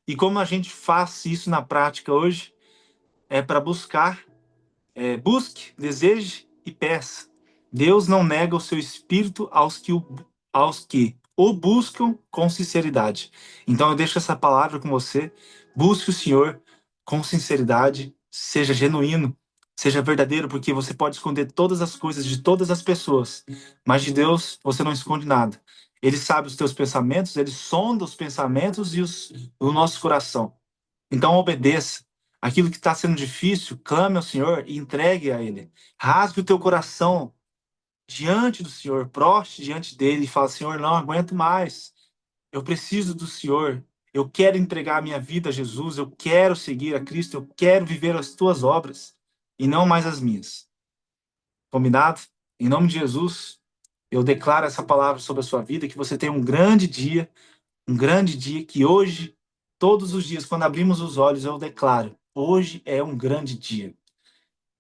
E como a gente faz isso na prática hoje, é para buscar, busque, deseje e peça. Deus não nega o seu espírito aos que o buscam com sinceridade. Então eu deixo essa palavra com você. Busque o Senhor com sinceridade, seja genuíno, seja verdadeiro, porque você pode esconder todas as coisas de todas as pessoas, mas de Deus você não esconde nada. Ele sabe os teus pensamentos, ele sonda os pensamentos e o nosso coração. Então obedeça. Aquilo que está sendo difícil, clame ao Senhor e entregue a Ele. Rasgue o teu coração diante do Senhor, proste diante dele e fala: Senhor, não aguento mais. Eu preciso do Senhor. Eu quero entregar a minha vida a Jesus. Eu quero seguir a Cristo. Eu quero viver as tuas obras e não mais as minhas. Combinado? Em nome de Jesus, eu declaro essa palavra sobre a sua vida, que você tenha um grande dia que hoje, todos os dias, quando abrimos os olhos, eu declaro: hoje é um grande dia.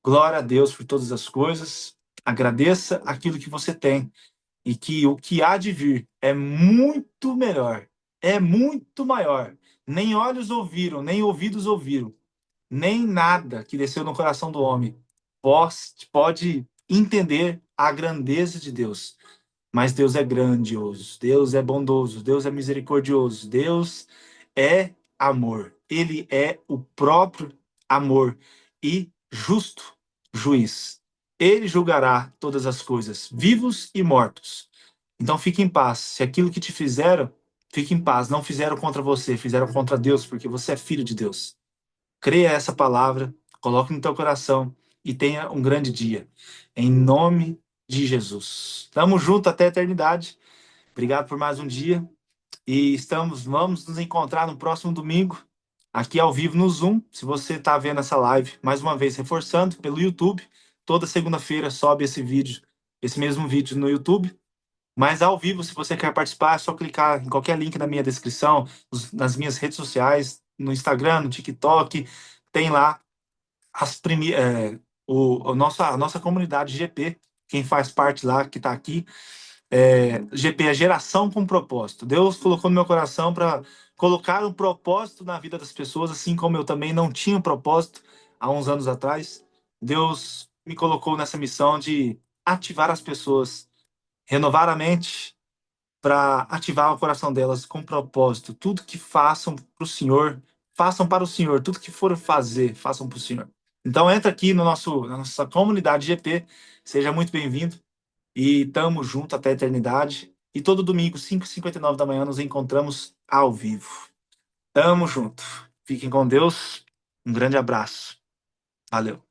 Glória a Deus por todas as coisas. Agradeça aquilo que você tem e que o que há de vir é muito melhor, é muito maior. Nem olhos ouviram, nem ouvidos ouviram, nem nada que desceu no coração do homem pode entender a grandeza de Deus. Mas Deus é grandioso, Deus é bondoso, Deus é misericordioso, Deus é amor. Ele é o próprio amor e justo juiz. Ele julgará todas as coisas, vivos e mortos. Então fique em paz. Se aquilo que te fizeram, fique em paz. Não fizeram contra você, fizeram contra Deus, porque você é filho de Deus. Creia essa palavra, coloque no teu coração e tenha um grande dia. Em nome de Jesus. Tamo junto até a eternidade. Obrigado por mais um dia. E vamos nos encontrar no próximo domingo, aqui ao vivo no Zoom. Se você está vendo essa live, mais uma vez reforçando, pelo YouTube. Toda segunda-feira sobe esse vídeo, esse mesmo vídeo no YouTube. Mas ao vivo, se você quer participar, é só clicar em qualquer link na minha descrição, nas minhas redes sociais, no Instagram, no TikTok. Tem lá a nossa comunidade GP, quem faz parte lá, que está aqui. GP é geração com propósito. Deus colocou no meu coração para colocar um propósito na vida das pessoas, assim como eu também não tinha um propósito há uns anos atrás. Deus me colocou nessa missão de ativar as pessoas, renovar a mente para ativar o coração delas com propósito. Tudo que façam para o Senhor, façam para o Senhor. Tudo que for fazer, façam para o Senhor. Então entra aqui na nossa comunidade GP, seja muito bem-vindo e tamo junto até a eternidade. E todo domingo, 5h59 da manhã, nos encontramos ao vivo. Tamo junto. Fiquem com Deus. Um grande abraço. Valeu.